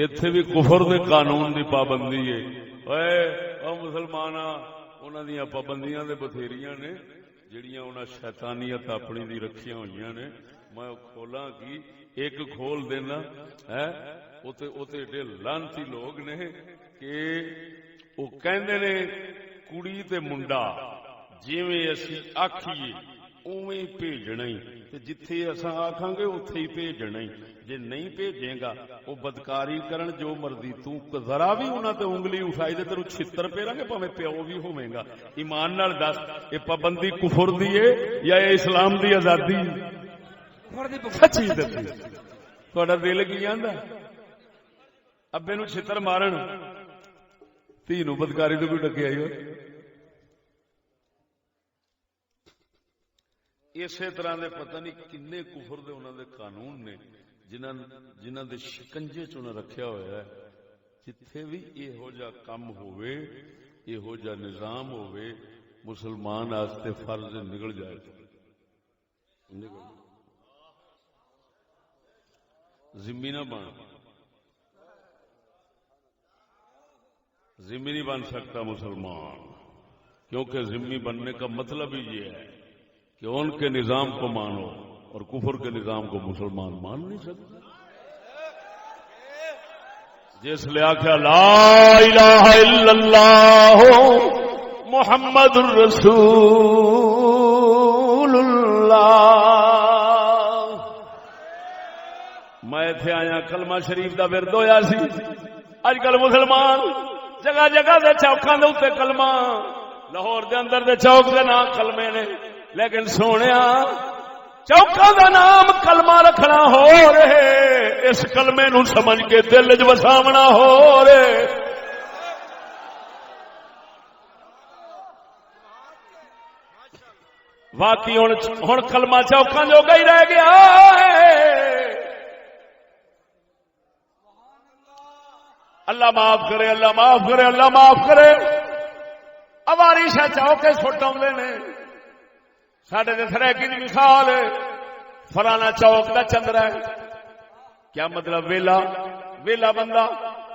ایتھے بھی کفر دے قانون دی پابندی ہے. او مسلماناں انہاں دیاں پابندیاں دے بتھیریاں نے جڑیاں انہاں شیطانیت اپنی دی رکھیاں ہوئیاں نے. میں کھولاں کی ایک کھول دینا ہے. اوتے ایڈے لانتی لوگ نے کہ وہ کہندے نے کڑی تے منڈا جویں اسی آکھیے اوویں بھیجنا ہی، تے جتھے اساں آکھاں گے اوتھے ہی بھیجنا ہی. جے نہیں بھیجے گا وہ بدکاری کرن جو مرضی تو ذرا بھی انہاں تے انگلی اٹھائی دے تینوں چھتر پھیراں گے بھاویں پیو بھی ہوویں گا. ایمان نال دس اے پابندی کفر دی ہے یا اے اسلام دی آزادی؟ سچی دسی تہاڈا دل کی آندا؟ ابے نو چھتر مارن دھی نو بدکاری تو کوئی ڈکے آئی ہو. اسی طرح دے پتہ نہیں کنے کفر دے انہاں دے قانون نے جنہاں دے شکنجے چ انہاں رکھیا ہوا ہے. جتھے بھی یہو جا کم ہوئے، یہو جا نظام ہوئے، مسلمان واسطے فرض نکل جائے. ذمہ نہ بن، ذمہ نہیں بن سکتا مسلمان، کیونکہ ذمہ بننے کا مطلب ہی یہ ہے کہ ان کے نظام کو مانو، اور کفر کے نظام کو مسلمان مان نہیں سکتے. جس لئے آخیا لا الہ الا اللہ محمد الرسول اللہ. میں اتنے آیا کلمہ شریف دا ورد ہویا سی. اج کل مسلمان جگہ جگہ دے چوکاں دے اوتے کلمہ، لاہور دے اندر دے چوک دے نام کلمے نے، لیکن سونیا چوکاں دا نام کلمہ رکھنا ہو رہے، اس کلمے نو سمجھ کے دل وچ وساونا ہو رہے. واقعی ہن کلمہ چوکاں جو گئی رہ گیا ہے. اللہ معاف کرے، اللہ معاف کرے، اللہ معاف کرے. اواری شاہ چوکے سٹ آدھے نے. ساڈے تے سریکی دی مثال ہے، فلانا چوک دا چندرا ہے. کیا مطلب؟ ویلا ویلا بندہ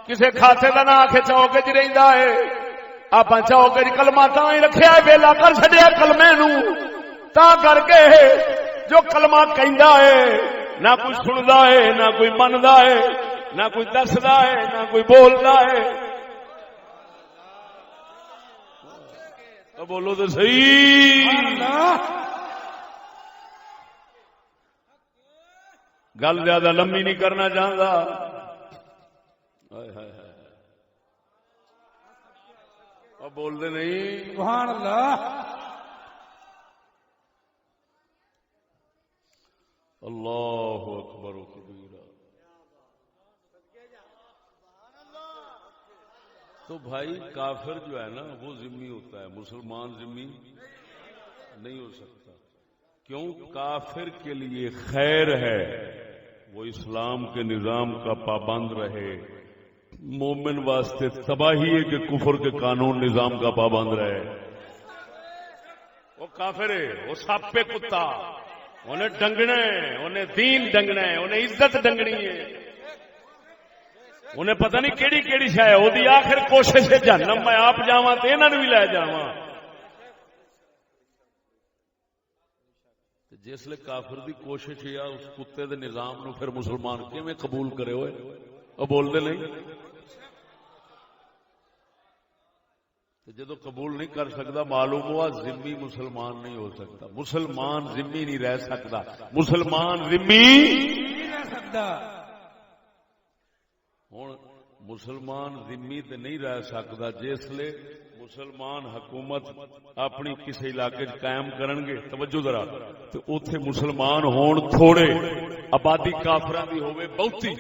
کسے کھاتے دا نہ آکھے چوک چ رہندا ہے. آپ چوک چ کلمہ تاں ہی رکھیا ہے، ویلا کر چھڈیا کلمے نو. تا کر کے جو کلمہ کہندا ہے نہ کوئی سندا ہے، نہ کوئی مندا ہے، نہ کوئی دسدا ہے، نہ کوئی بولدا ہے. تو بولو تو صحیح. گل زیادہ لمبی نہیں کرنا چاہتا. اور بول دے نہیں. سبحان اللہ. اللہ اکبر و کبیرہ. تو بھائی کافر جو ہے نا وہ ذمہ ہوتا ہے، مسلمان ذمہ نہیں ہو سکتا. کیوں؟ کافر کے لیے خیر ہے وہ اسلام کے نظام کا پابند رہے. مومن واسطے تباہی ہے کہ کفر کے قانون نظام کا پابند رہے. وہ کافر ہے، وہ ساپے کتا، انہیں ڈنگنا ہے، انہیں دین ڈنگنا ہے، انہیں عزت ڈنگنی ہے. انہیں پتہ نہیں کیڑی کیڑی شے ہے. وہ آخر کوشش ہے جہنم میں آپ جاواں تے انہاں نوں بھی لے جاواں. جس لئے کافر دی کوشش ہے اس کتے دے نظام نو پھر مسلمان کیویں قبول کرے ہوئے؟ وہ بول دے نہیں. جدو قبول نہیں کر سکتا معلوم ہوا ذمہ مسلمان نہیں ہو سکتا. مسلمان ذمہ نہیں رہ سکتا. مسلمان ذمہ نہیں رہ سکتا. ہوں مسلمان ذمہ تے نہیں رہ سکتا جس لئے مسلمان حکومت اپنی کسی علاقے قائم کرن گے. توجہ ذرا. تو اوتھے مسلمان ہون تھوڑے، آبادی کافراں دی ہوے بہتی.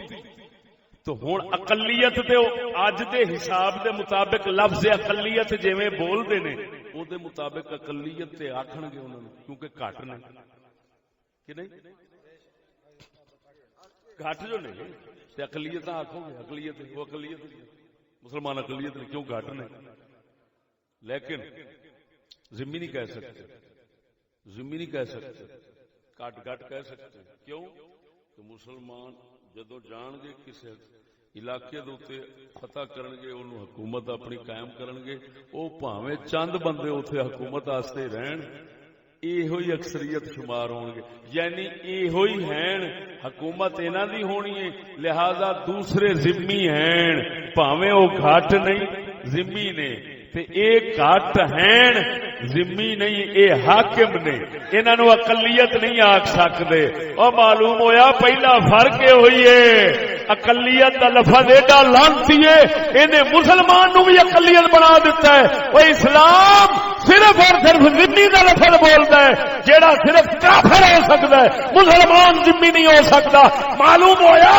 تو ہن اقلیت تے اج دے حساب دے مطابق لفظ اقلیت جویں بول دے نے او دے مطابق اقلیت تے آکھن گے انہاں نوں، کیونکہ گھٹ نے کہ نہیں. گھٹ جو نے تے اقلیت آکھو گے. اقلیت وہ اقلیت مسلمان اقلیت نے کیوں گھٹ نے. لیکن ذمہ نہیں کہہ سکتے، ذمہ نہیں کہہ سکتے، گھٹ گھٹ کہہ سکتے. کیوں کہ مسلمان جدو جان گے کسی علاقے دے فتح کرن گے، انہوں حکومت اپنی قائم کرن گے، وہ پاویں چند بندے اتنے حکومت واسطے رہن، یہ اکثریت شمار ہون گے. یعنی یہ ہیں حکومت انہاں دی ہونی ہے، لہذا دوسرے ذمہ ہیں، پاویں وہ گھٹ نہیں ذمہ نے. ایک گھٹ ہیں ذمہ نہیں، اے حاکم نے، انہاں نوں اقلیت نہیں آکھ سکدے. اور معلوم ہویا پہلا فرق یہ ہوئی ہے اقلیت دا لفظ ایڈا لعنتی ہے، انہیں مسلمان نوں بھی اقلیت بنا دیتا ہے. وہ اسلام صرف اور صرف ذمہ دا لفظ بولتا ہے، جیڑا صرف کافر ہو سکتا ہے، مسلمان ذمہ نہیں ہو سکتا. معلوم ہویا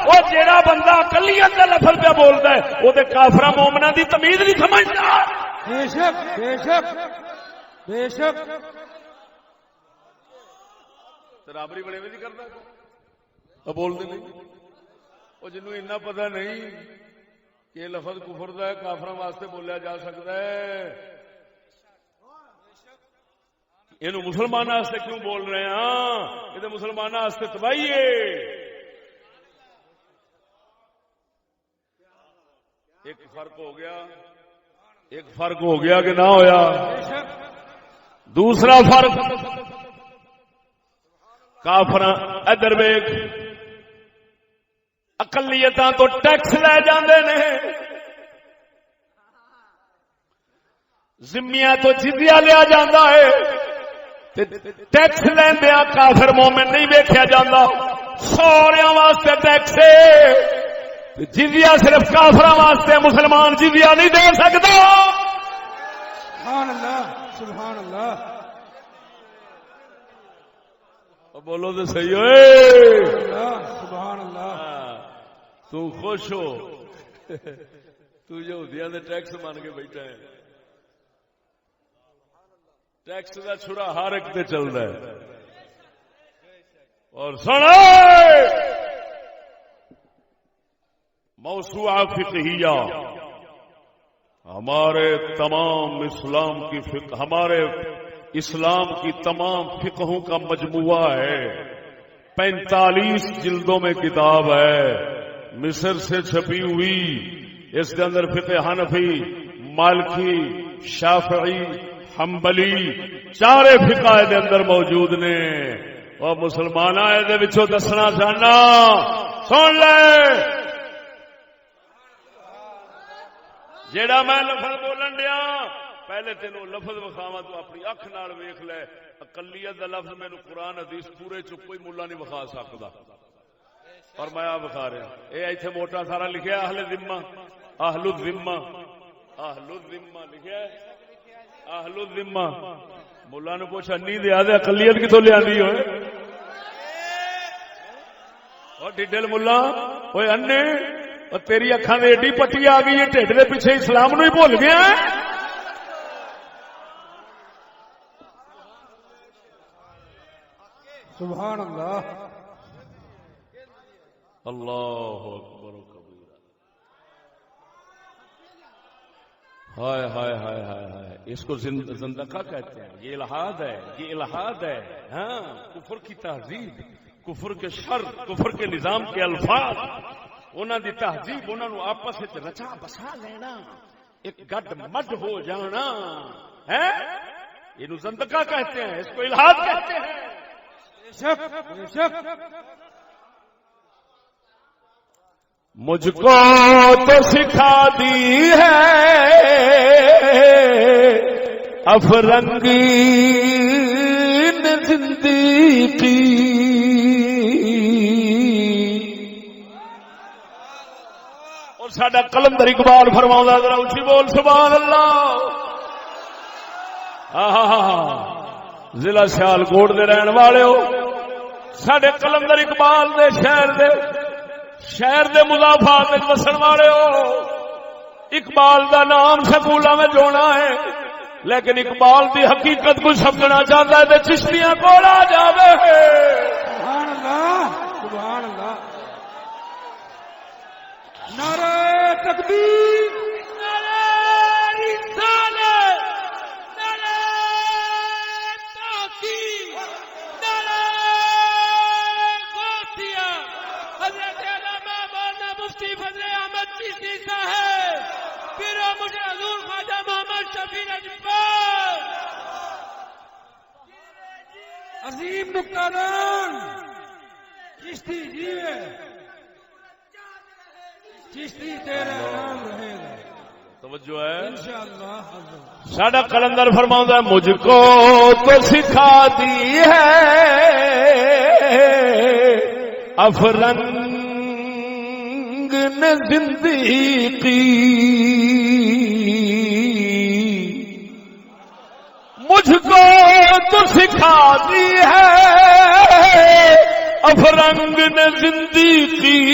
وہ جیڑا بندہ اقلیت دا لفظ پہ بولتا ہے وہ تے کافراں مومناں دی تمیز نہیں سمجھدا. بے شک بے شک بے شک. برابری بڑے میں نہیں کرتا. اب بول دے نہیں. وہ جنوں اتنا پتہ نہیں کہ یہ لفظ کفر دا ہے، کافراں واسطے بولیا جا سکتا ہے، یہ مسلمانوں واسطے کیوں بول رہے ہیں؟ یہ تو مسلمانوں واسطے تباہی ہے. ایک فرق ہو گیا، ایک فرق ہو گیا کہ نہ ہویا. دوسرا فرق کافراں ادھر ویکھ اقلیتاں تو ٹیکس لے جاندے نے، ذمیاں تو جزیہ لیا جاندا ہے. ٹیکس لیندیا کافر مومن نہیں ویکھیا جاندا. سوریاں واسطے ٹیکس ہے، جزیہ صرف کافراں واسطے، مسلمان جزیہ نہیں دے سکتا. سبحان اللہ سبحان اللہ. بولو تو صحیح ہوئے. سبحان اللہ. تو خوش ہو تو یہودیاں دے ٹیکس مان کے بیٹھا ہے. ٹیکس دا چھڑا ہر ایک تے چلدا ہے. اور سن موسوعہ فقہیہ ہمارے تمام اسلام کی فقہ، ہمارے اسلام کی تمام فقہوں کا مجموعہ ہے، 45 جلدوں میں کتاب ہے، مصر سے چھپی ہوئی۔ اس کے اندر فقہ حنفی، مالکی، شافعی، حنبلی چارے فقہ دے اندر موجود نے۔ اور مسلمان دے وچوں دسنا چاہنا، سن لے جیڑا میں لفظ بولن دیا پہلے تینوں لفظ وکھاواں تو اپنی اکھ نال ویکھ لے۔ اقلیت دا لفظ مینوں قرآن حدیث پورے چ کوئی ملا نہیں وکھا سکدا، اور میں آپ بخا رہا۔ یہ ایتھے موٹا سارا لکھیا اہل ذمہ، اہل الذمہ، اہل الذمہ لکھیا ہے، اہل الذمہ۔ ملا نے پوچھا نہیں دیا دے اقلیت کتوں لیا ہوئے؟ اور ڈڈل ملا اوے انے، اور تیری اکھاں دے ایڈی پٹی آ گئی ہے ٹھڈ دے پیچھے اسلام نو ہی بھول گیا۔ سبحان اللہ، اللہ اکبر و کبیرہ۔ ہائے ہائے ہائے ہائے ہائے، اس کو زندقہ کہتے ہیں، یہ الہاد ہے، یہ الہاد ہے۔ ہاں، کفر کی تہذیب، کفر کے شر، کفر کے نظام کے الفاظ، انہاں دی تہذیب، انہاں نو آپس وچ رچا بسا لینا، ایک گڈ مڈ ہو جانا ہے، یہ زندقہ کہتے ہیں، اس کو الہاد کہتے ہیں۔ بے شک بے شک۔ مجھ کو تو سکھا دی ہے افرنگی نے زندگی، اور ساڈا قلندر اقبال فرماؤں ذرا اچھی بول سبحان اللہ۔ ضلع سیالکوٹ دے رہن والے ہو، ساڈے قلندر اقبال دے شہر دے مضافات وچ وسن والے ہو۔ اقبال دا نام سکولاں میں جونا ہے، لیکن اقبال دی حقیقت کو سمجھنا چاہتا ہے تے چشتیاں کول آ جاوے۔ سبحان اللہ سبحان اللہ، نعرہ تکبیر، نعرہ رسالت، نعرہ تحقیق، نعرہ غوثیہ، حضرت علامہ مولانا مفتی فضل احمد چشتی صاحب، پیر و مرشد حضور خواجہ محمد شفیع اجمل، عظیم نکتہ دان چشتی جیوے، چشتی تیرا نام رہے گا، توجہ ہے انشاءاللہ۔ ساڈا قلندر فرماؤں ہے مجھ کو تو سکھا دی ہے افرنگ نے زندگی، مجھ کو تو سکھا دی ہے افرنگ نے زندگی،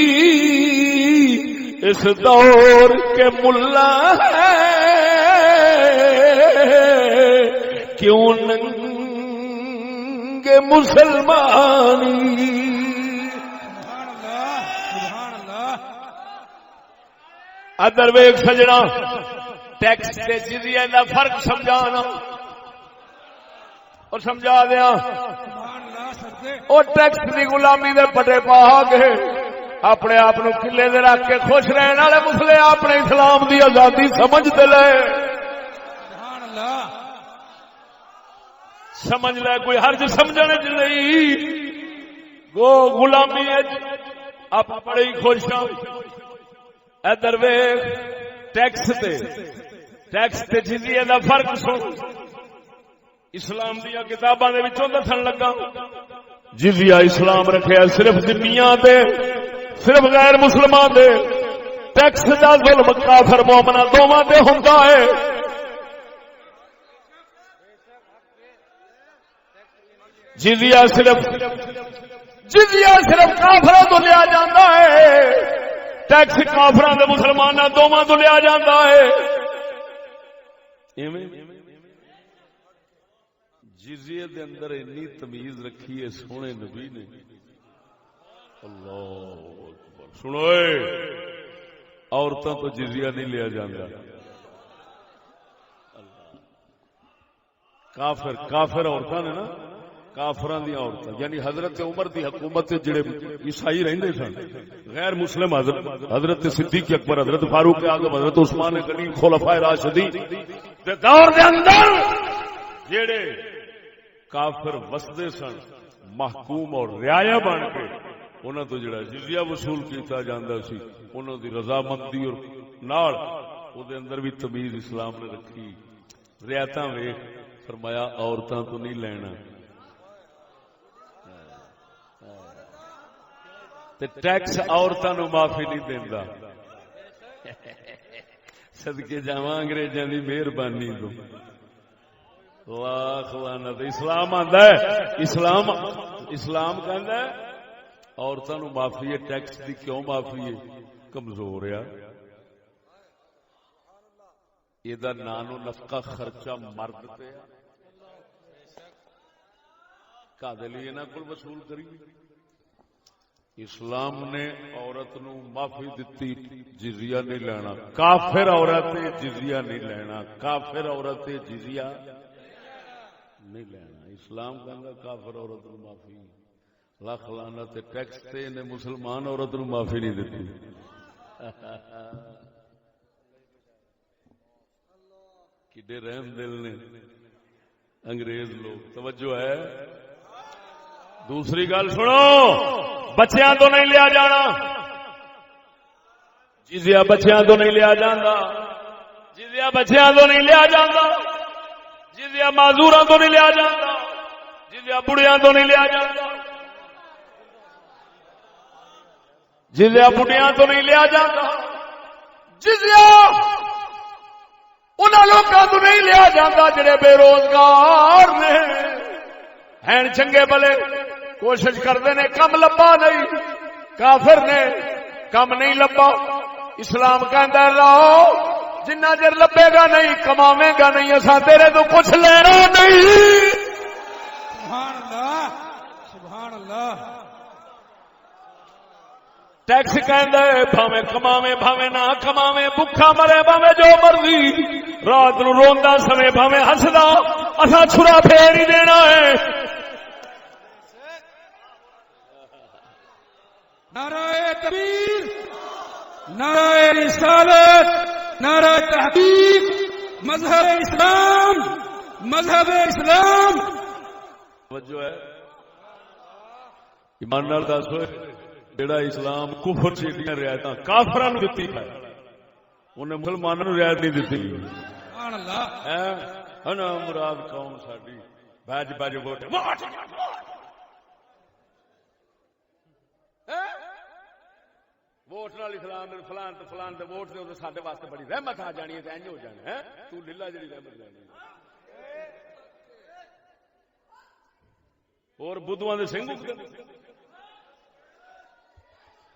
اس دور کے ملا ہے کیوں ننگے مسلمانی۔ سبحان اللہ سبحان اللہ۔ ادھر ویک سجنا، ٹیکس تے جزیے دا فرق سمجھانا اور سمجھا دیا۔ سبحان اللہ سردے، اور ٹیکس دی غلامی دے پٹے پا کے اپنے آپ نو کلے دے رکھ کے خوش رہنے والے مسلے اپنے اسلام دی آزادی سمجھتے لے۔ سبحان اللہ، سمجھ لے، کوئی حرج سمجھنے چ نہیں، گو غلامی آپ بڑے ہی خوش ہوں۔ ادھر ویکھ ٹیکس تے جزیے دا فرق سن، اسلام دیا کتاباں دے وچوں دسن لگا۔ جزیہ اسلام رکھیا صرف ذمیاں تے، صرف غیر مسلمان دے، ٹیکس دا ظلم کافر مومنا دوواں تے ہوندا ہے۔ جزیہ صرف کافراں تو لیا جاندا ہے، ٹیکس کافراں تے مسلماناں دوواں تو لیا جاندا ہے۔ جزیے دے اندر اتنی تمیز رکھی ہے سونے نبی نے، اللہ اکبر۔ سنو عورتوں تو جزیہ نہیں لیا جاتا. کافر عورتاں نے نا، کافراں دی عورتاں، یعنی حضرت عمر دی حکومت جڑے عیسائی رہندے سن، غیر مسلم حضرت صدیق اکبر، حضرت فاروق اعظم، حضرت عثمان غنی، خلفائے راشدین دے دور دے اندر جڑے کافر وسدے سن محکوم اور رعایا بن کے، انہاں تو جڑا جزیہ وصول کیتا جاندا سی، انہاں دی رضامندی اور نال او دے اندر بھی تمیز اسلام نے رکھی. رعایتاں ویکھ فرمایا عورتاں تو نہیں لینا، تے ٹیکس عورتاں نو معافی نہیں دیندا. صدقے جاواں انگریزاں دی مہربانی تو. لاکھ لعنت. اسلام آندا ہے، اسلام کہندا ہے عورتاں نو معافی ہے. ٹیکس دی کیوں معافی ہے؟ کمزور ہے، یہ نانو نفقہ خرچہ مرد پہ کدے لیے انہاں کول وصول کری. اسلام نے عورت نو معافی دتی، جزیہ نہیں لینا. کافر عورت جزیہ نہیں لینا، کافر عورت جزیہ نہیں لینا. اسلام کہندا کافر عورت نو معافی. لاکھ لعنت. ٹیکس تے نے مسلمان عورت نو معافی نہیں دتی. کڈے رحم دل نے انگریز لوگ. توجہ ہے. دوسری گل سنو، بچیاں تو نہیں لیا جانا جزیہ، بچیاں تو نہیں لیا جانا جزیہ، بچیاں تو نہیں لیا جانا جزیہ، معذوراں تو نہیں لیا جانا جزیہ، بڑھیاں تو نہیں لیا جانا جزیہ، بڑھیاں تو نہیں لیا جاتا. جزیہ انہاں لوکاں تو نہیں لیا جاتا جڑے بے روزگار نے، ہیں چنگے بلے، کوشش کرتے نے، کم لبا نہیں. کافر نے کم نہیں لبا. اسلام کہندا ہے لاؤ جنہ چر لبے گا نہیں، کماویں گا نہیں، اساں تیرے تو کچھ لینا نہیں. سبحان اللہ، سبحان اللہ. ٹیکس کہندا ہے بھاویں کماویں بھاویں نہ کماویں، بھکھا مرے بھاویں جو مرضی، رات نو روندا سویں بھاویں ہسدا، اساں چھرا پھیر ہی دینا ہے. نعرہ تکبیر، نعرہ رسالت، نعرہ تحقیق، مذہب اسلام، مذہب اسلام. توجہ ہے. ایمان نال دس ہوئے جڑا اسلام کفر چیڑیاں رعایتاں کافراں نوں دتی ہے، انہیں مسلماناں نوں رعایت نہیں دتی. سبحان اللہ. انا مراد قوم ساڈی بھاج بھاج ووٹ ووٹ نال اسلام فلان تے فلان دے ووٹ دے تے ساڈے واسطے بڑی رحمت آ جانی ہے تے انج ہو جانا ہے. تو للہ جڑی رحمت لینی اور بدھواں دے سنگ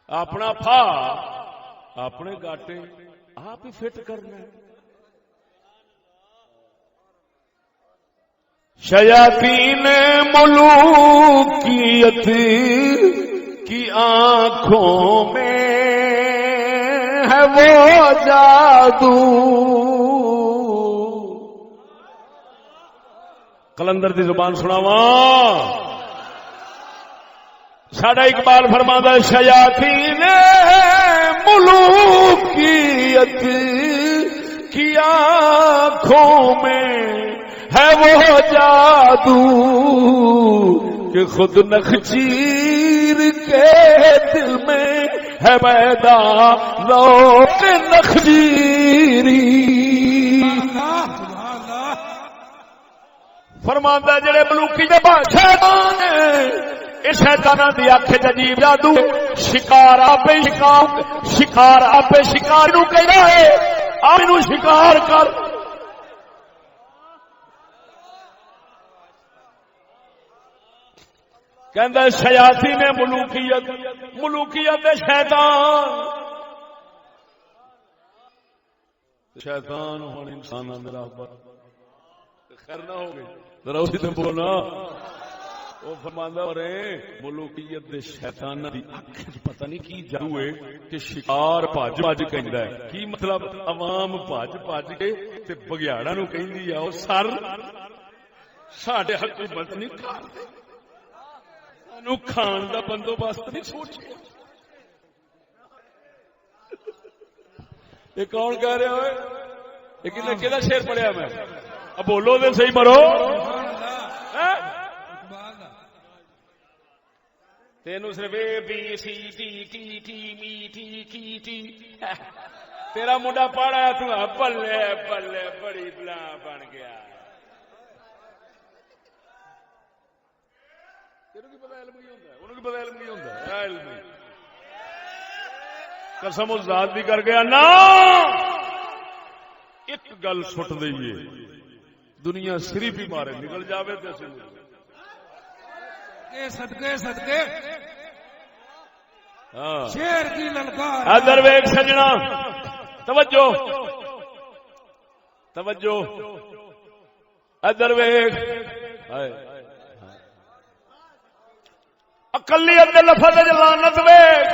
اپنا پھا اپنے گاٹے آپ ہی فٹ کرنا ہے. شیاطین ملوکیت کی آنکھوں میں ہے وہ جادو. کلندر دی زبان سناواں. ساڈا اقبال فرماتا ہے شیاطین ملوکیت کی آنکھوں میں ہے وہ جادو کہ خود نخچیر کے دل میں ہے پیدا ذوق نخجیری. فرماتا جڑے ملوکی دے بادشاہ اے شیطاناں دی اکھ وچ عجیب جادو. شکار آپ شکار نو کہنا ہے آپ نو شکار کر. کہندا ہے شیاطین ملوکیت شیطان. شیطان ہن انساناں دے راہ پر خیر نہ ہو گئی ذرا اسی تے بولنا. وہ فرماندا رہے ملوکیت دے شیطاناں دی اکھ وچ پتہ نہیں کی جادو ہے کہ شکار بھج بھج کہندا ہے. کی مطلب عوام بھج بھج کے تے بگیاڑاں نو کہندی ہے او سر ساڈے حکومت نہیں کردے سانو کھان دا بندوبست نہیں سوچیا. یہ کون کہہ رہے ہوئے؟ یہ کہدا شعر پڑھیا میں؟ اب بولو تے صحیح مرو. تینوں صرف اے بی سی ٹی ٹی ٹی می ٹی ٹی ٹی تیرا منڈا پڑھا ہے تو بلے بلے بڑی بلا بن گیا. تینوں کی پتہ علم نہیں ہوندا، انہوں کی پتہ علم نہیں ہوندا. علم قسم ذات دی کر گیا نا. ایک گل سٹ دئیے دنیا سری بھی مارے نکل جاوے تے صدقے صدقے شیر کی للکار. ادھر ویکھ سجنا توجہ توجہ ادھر ویکھ. اقلیت دے لفظ وچ لعنت ویکھ،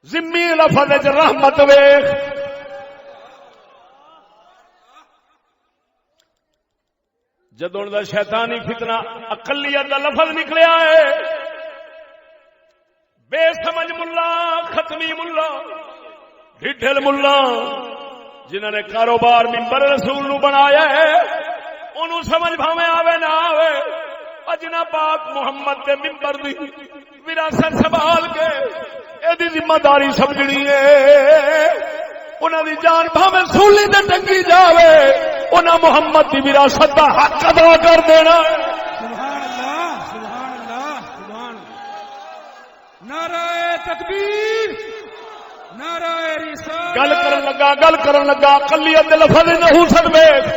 ذمی لفظ وچ رحمت ویکھ. جدوں دا شیطانی فتنہ اقلیت دا لفظ نکلیا ہے، بے سمجھ ملا، ختمی ملا، ڈھڈل ملا جنہاں نے کاروبار منبر رسول نو بنایا ہے انہوں سمجھ بھاویں آوے نہ آوے، اجنا پاک محمد دے منبر دی وراثت سنبھال کے ایدی ذمہ داری سمجھنی ہے. انہاں دی جان بھاویں سولی تے ٹنگی جاوے، انہاں محمد دی وراثت دا حق ادا کر دینا. سبحان اللہ سبحان اللہ سبحان اللہ. نعرہ تکبیر، نعرہ رسالت. گل کرن لگا اقلیت دے لفظ نحوست ویکھ.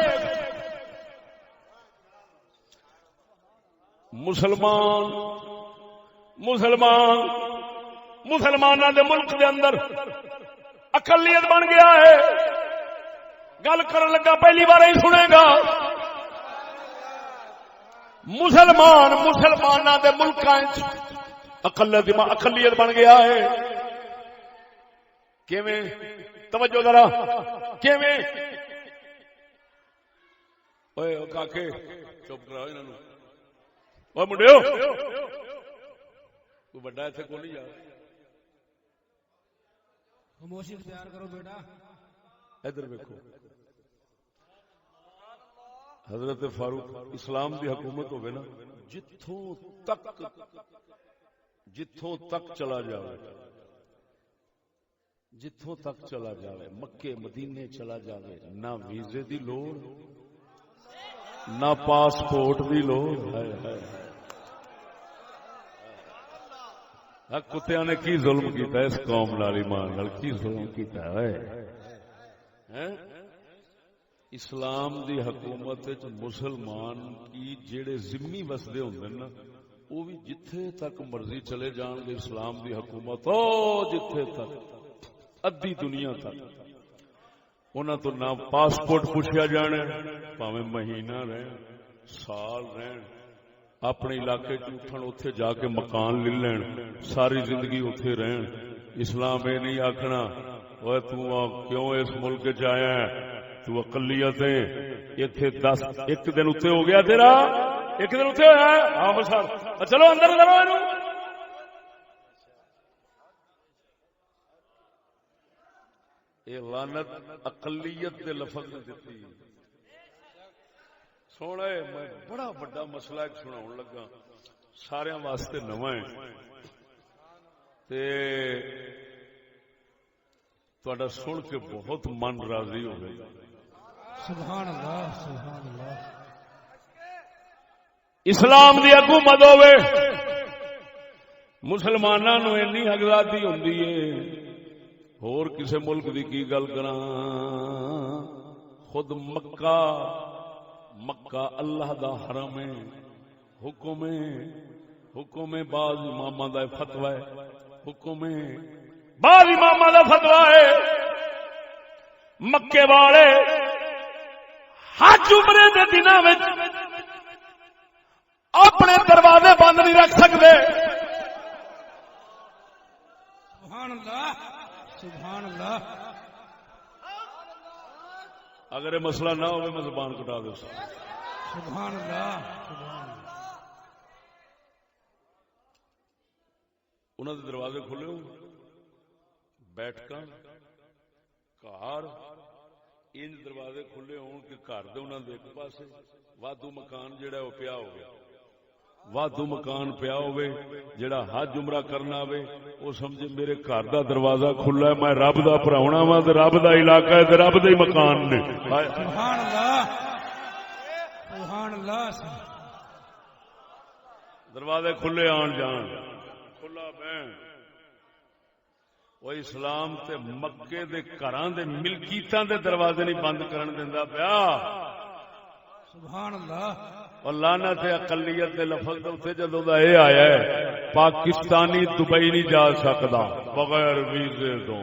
مسلماناں دے ملک دے اندر اقلیت بن گیا ہے. گل کرن لگا پہلی بار ہی سنے گا. مسلماناں دے ملکاں وچ اقلیت بن گیا ہے. کیویں؟ توجہ ذرا کیویں؟ اوئے او کاکے چپ کراؤ انہاں نوں. او منڈیو کوئی بڑا ایتھے کول نہیں جا. خاموشی اختیار کرو بیٹا. ادھر دیکھو حضرت فاروق اسلام دی حکومت ہوگی نا، جتھوں تک چلا جاوے مکے مدینے چلا جاوے، نہ ویزے دی لوڑ نہ پاسپورٹ دی لوڑ. کتیاں نے کی ظلم کیتا ہے اس قوم نال، ایمان نال کی ظلم کیتا ہے. اسلام دی حکومت مسلمان کی جڑے ذمہ وسدے ہوندے نا وہ بھی جتھے تک مرضی چلے جان گے. اسلام دی حکومت جتھے تک ادھی دنیا تک انہاں تو نہ پاسپورٹ پوچھیا جانا، پاویں مہینہ رہن سال رہن، اپنے علاقے اٹھن اوتھے جا کے مکان لے لین، ساری زندگی اوتھے رہن. اسلام یہ نہیں آکھنا اوے تو کیوں اس ملک چ آیا ہے، تو اقلیت ہے ایتھے 10 ایک دن اتنے ہو گیا تیرا، ایک دن اتنے ہوا ہے. ہاں بس چلو اندر کرو اینو. یہ لعنت اقلیت دے لفظ نے دتی. سونا میں بڑا بڑا مسئلہ ایک سناؤن لگا، سارے واسطے نواں ہے تے تہاڈا سن کے بہت من راضی ہو گیا. سبحان اللہ سبحان اللہ. اسلام دی حکومت ہوے مسلماناں نوں اینی آزادی ہوندی ہے، ہور کسے ملک دی کی گل کراں. خود مکہ اللہ دا حرم ہے، حکم بعض اماماں دا فتوی ہے، بعض اماماں دا فتوی ہے مکے والے حج عمرے دے دناں وچ اگر یہ مسئلہ نہ ہو میں زبان کٹا دوں. سبحان اللہ سبحان اللہ. انہوں نے دروازے کھلے ہو بیٹھ کر گھر ان دروازے کھلے ہون کہ گھر دے انہوں نے ایک پاسے وادو مکان جڑا وہ پیا ہوگا وادو مکان پیا ہوئے جڑا حج عمرہ کرنا ہوئے وہ سمجھے میرے گھر دا دروازہ کھلا ہے میں رب دا پراؤنا وا تے رب دا علاقہ ہے تے رب دے مکان نے. سبحان اللہ سبحان اللہ. دروازے کھلے آن جان کھلا بہن. وہ اسلام تے مکے دے گھراں دے ملکیتاں دے دروازے نہیں بند کرن دیندا پیا. سبحان اللہ. اور لعنت اقلیت دے لفظ دے اوتے جدوں دا اے آیا ہے پاکستانی دبئی نہیں جا سکدا بغیر ویزے تو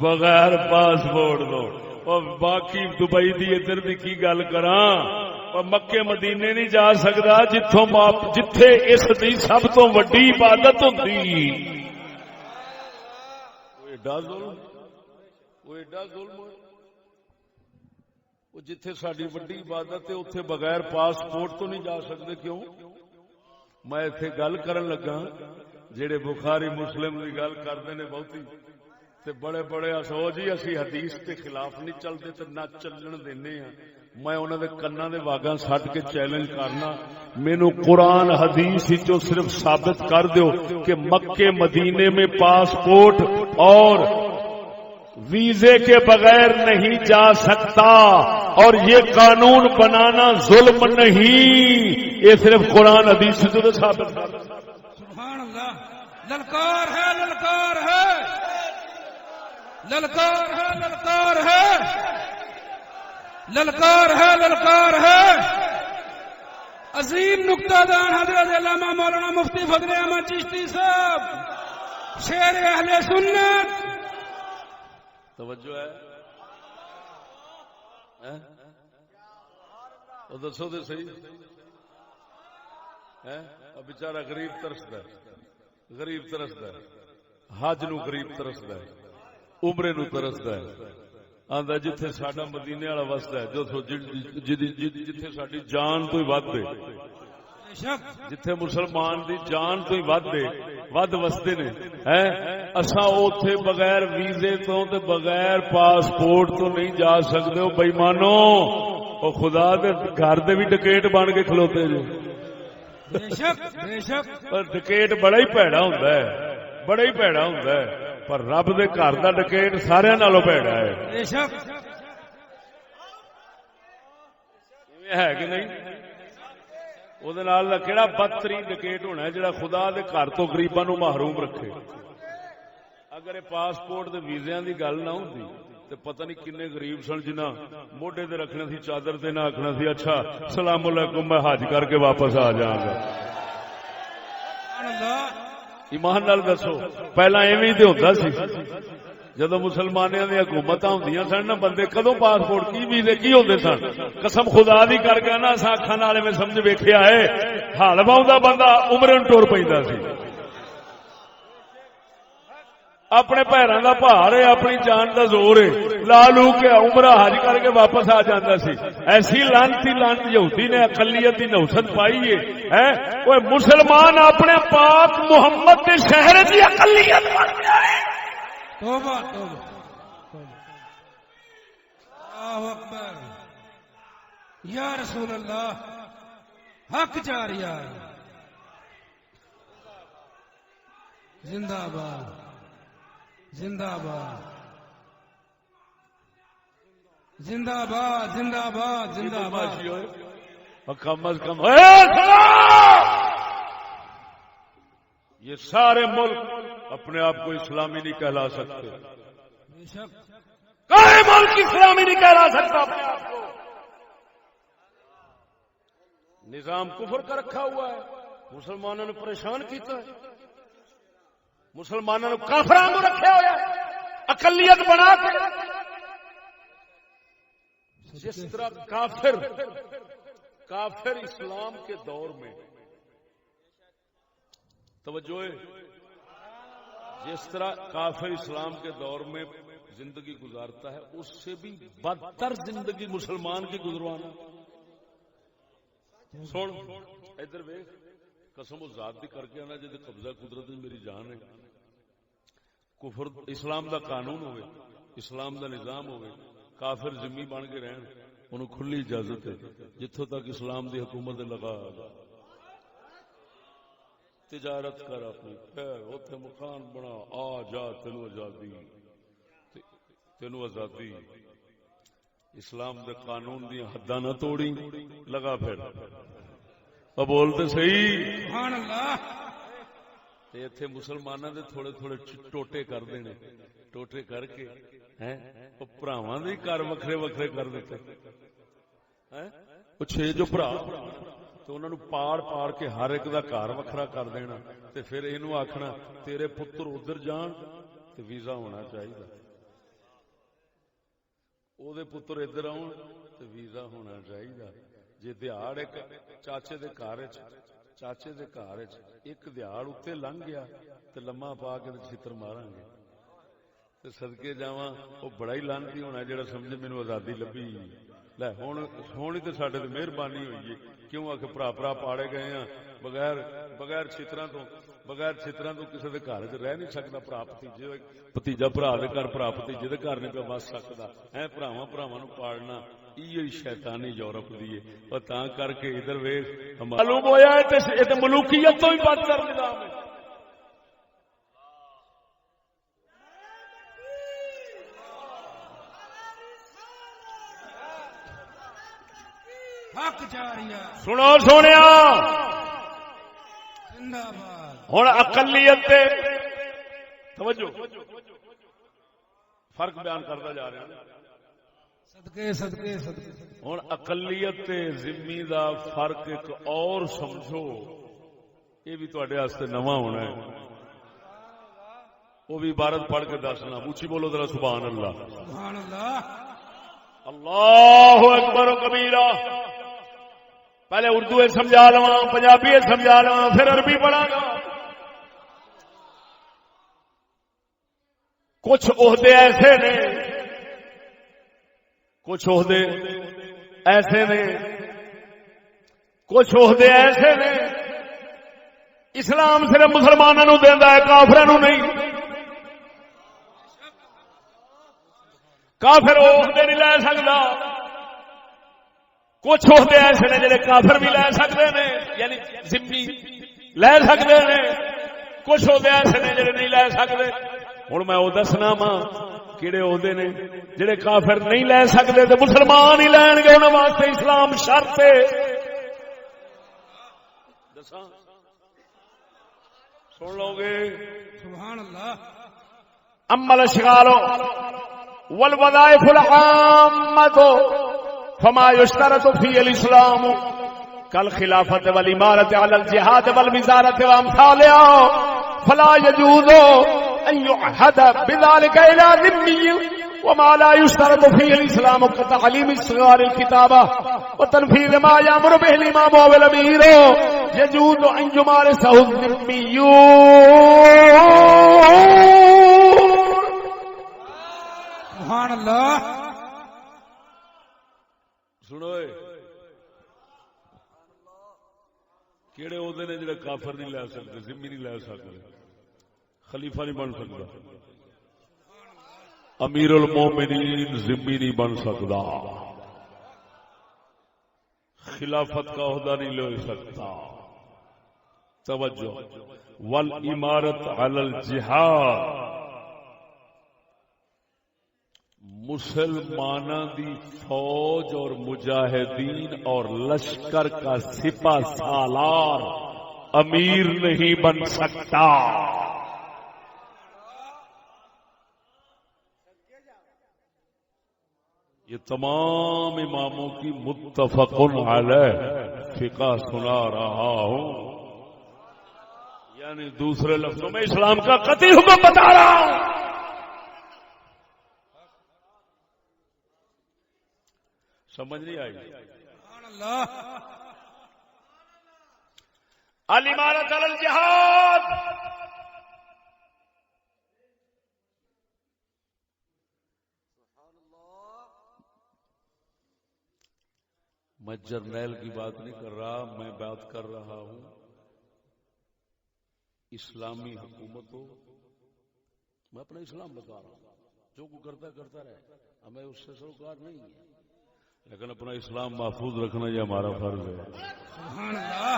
بغیر پاسپورٹ تو. اور باقی دبئی دی ادھر دی کی گل کراں اور مکے مدینے نہیں جا سکدا جتھوں جتھے اس دی سب تو وڈی عبادت ہوندی. ایڈا ظلم وہ جتھے ساری وڈی عبادت ہے اتنے بغیر پاسپورٹ تو نہیں جا سکتے. کیوں؟ میں اتنے گل کرن لگا جہے بخاری مسلم کی گل کرتے ہیں بہتی تے بڑے بڑے سو جی اسی حدیث کے خلاف نہیں چلتے تے نہ چلن دینے ہیں. میں انہوں نے کنا دے واگاں سٹ کے چیلنج کرنا مینو قرآن حدیث چو صرف ثابت کر دیو کہ مکے مدینے میں پاسپورٹ اور ویزے کے بغیر نہیں جا سکتا اور یہ قانون بنانا ظلم نہیں. یہ صرف قرآن حدیث سے تو ثابت کر. سبحان اللہ. للکار ہے للکار ہے للکار ہے للکار ہے للکار ہے للکار ہے. عظیم نقطہ دان حضرت علامہ مولانا مفتی فضل احمد چشتی صاحب شیر اہل سنت. توجہ ہے وہ دسو تو صحیح. بیچارہ غریب ترستا ہے غریب ترستا ہے حج نو غریب ترستا ہے عمرے نو ترستا ہے. آندا جتھے ساڈا مدینے والا وسدا ہے جو جتھے ساڈی جان تو ہی ود ہے جتھے مسلمان دی جان تو ہی ود وسدے نے اساں اوتھے بغیر ویزے تو تے بغیر پاسپورٹ تو نہیں جا سکدے. او بے ایمانو او خدا دے گھر دے بھی ڈکیٹ بن کے کھلوتے جو. بے شک بے شک. پر ڈکیٹ بڑا ہی بھڑا ہوندا ہے بڑا ہی بھڑا ہوندا ہے پر رب دے گھر دا ڈکیٹ سارے نالوں بھڑا ہے. بے شک ہے کہ نہیں؟ وہ کہڑا بدترین ڈکیٹ ہونا ہے جڑا خدا دے گھر تو غریباں نو محروم رکھے. اگر یہ پاسپورٹ دے ویزیاں دی گل نہ ہوندی تے پتہ نہیں کنے غریب سن جنہ موڈے تے رکھنا سی چادر تے نہ آکھنا سی اچھا السلام علیکم میں حج کر کے واپس آ جاؤں گا. ایمان نال دسو پہلا ایویں تے ہوندا سی جدو مسلمانوں دی حکومت ہوندیاں سن نا بندے کدوں پاسپورٹ کی ویزے کی ہوندے سن قسم خدا دی کر کے نا اساں اکھاں نال میں سمجھ ویکھیا ہے حال باوندا بندہ عمرن ٹور پیندا سی. اپنے پیراں دا بھار ہے اپنی جان دا زور ہے لا لو کے عمرہ حج کر کے واپس آ جاندا سی. ایسی لعنتی یہودی نے اقلیت دی نوسط پائی ہے اوے مسلمان اپنے پاک محمد دے شہر دی اقلیت بن گیا ہے. توبہ توبہ اللہ اکبر یا رسول اللہ حق جار یار زندہ باد زندہ باد زندہ باد زندہ باد زندہ باد. کم از کم یہ سارے ملک اپنے آپ کو اسلامی نہیں کہلا سکتے. کوئی ملک اسلامی نہیں کہلا سکتا اپنے آپ کو. نظام کفر کا رکھا ہوا ہے مسلمانوں نے پریشان کیتا ہے مسلمانوں نے کافرانو رکھا ہوا ہے اقلیت بنا کے. جس طرح کافر اسلام کے دور میں توجہ جس طرح کافر اسلام کے دور میں زندگی گزارتا ہے اس سے بھی بدتر زندگی مسلمان کی گزروانا. سن ادھر ویکھ قسم و ذات دی کر کے آنا جے قبضہ قدرت میری جان ہے. کفر اسلام دا قانون ہوئے, اسلام دا نظام ہوئے, کافر ذمہ بن کے رہن, انہوں کھلی اجازت ہے جتوں تک اسلام دی حکومت لگا تجارت کر اپنی اوتھے مکان بنا آ جا تینوں آزادی تینوں آزادی. اسلام دے قانون دی حداں نہ توڑی لگا پھر اب بولتے صحیح سبحان اللہ. تے ایتھے مسلماناں دے تھوڑے تھوڑے ٹوٹے کر دینے, ٹوٹے کر کے ہیں او بھراواں دے گھر وکھرے وکھرے کر دیتے ہیں. او چھ جو بھرا تو انہاں نو پاڑ پاڑ کے ہر ایک دا گھر وکھرا کر دینا تے پھر اینو آکھنا تیرے پتر ادھر جان تے ویزا ہونا چاہیے, او دے پتر ادھر آؤن تے ویزا ہونا چاہیے. جے دیہاڑ ایک چاچے دے گھر ایک دیہاڑ اتنے لنگ گیا تے لمحہ پا کے چھتر ماراں گے تے صدقے جاواں او بڑا ہی لانتی ہونا جڑا سمجھے مینوں آزادی لبھی. لے ہن تے ساڈے تے مہربانی ہوئی ہے کیوں آ کے بھرا پاڑے گئے ہیں بغیر چھتراں تو کسی دے گھر وچ رہ نہیں سکدا. بھتیجا بھرا دے گھر بھرا بھتیجے دے گھر نہیں پہ بس سکدا ہے. بھراواں نوں پاڑنا یہ شیطانی یورپ دی ہے. اور تاں کر کے ادھر ویکھ معلوم ہویا ہے تے ملوکیت تو ہی بدتر نظام ہے. حق جاریہ سنو سونیا زندہ باد. ہن اقلیت تے توجہ فرق بیان کرتا جا رہا ہے. صدقے ہن اقلیت تے ذمہ دا فرق ایک اور سمجھو, یہ بھی تواڈے واسطے نواں ہونا ہے. وہ بھی عبارت پڑھ کے دسنا, اونچی بولو ذرا سبحان اللہ. سبحان اللہ. اللہ اکبر و کبیرہ. پہلے اردو سمجھا لواں, پنجابی سمجھا لواں, پھر عربی پڑھا گا. کچھ عہدے ایسے نے, کچھ عہدے ایسے نے, کچھ عہدے ایسے نے اسلام صرف مسلمانوں نو دیندا ہے, کافراں نو نہیں. کافر عہدے نہیں لے سکدا. کچھ عہدے ایسے نے جڑے کافر بھی لے سکتے ہیں, یعنی ذمہ لے سکتے ہیں. کچھ عہدے ایسے نے جڑے نہیں لے سکتے. ہن میں وہ دسنا وا کہڑے عہدے نے جڑے کافر نہیں لے سکتے تے مسلمان ہی لین گے. انہاں واسطے اسلام شرط ہے. دساں سن لو گے. سبحان اللہ. اما الاشغال والوظائف العامة فما يشترط في الاسلام كالخلافة والإمارة على الجهاد والوزارة وامثالها فلا يجوز ان يعهد بذلك الى ذمي وما لا يشترط فيه الاسلام كتعليم الصغار الكتابة وتنفيذ ما يأمر به الامام او الامير يجوز ان يمارسه الذميون. سبحان اللہ. سنو کیڑے عہدے نے جڑے کافر نہیں لے سکتے, ذمہ نہیں لے سکتے, خلیفہ نہیں بن سکتا, امیر المومنین ذمہ نہیں بن سکتا, خلافت کا عہدہ نہیں لے سکتا. توجہ والامارت علی الجہاد, مسلمانوں دی فوج اور مجاہدین اور لشکر کا سپہ سالار امیر نہیں بن سکتا. یہ تمام اماموں کی متفق علیہ فقہ سنا رہا ہوں, یعنی دوسرے لفظوں میں اسلام کا قطعی حکم بتا رہا ہوں. سمجھ نہیں آئی؟ سبحان اللہ. الامارۃ علی الجہاد, میں جرنیل کی بات نہیں کر رہا، میں بات کر رہا ہوں اسلامی حکومت ہو. میں اپنا اسلام بتا رہا ہوں، جو کو کرتا رہے، ہمیں اس سے سروکار نہیں ہے، لیکن اپنا اسلام محفوظ رکھنا یہ ہمارا فرض ہے. سبحان اللہ.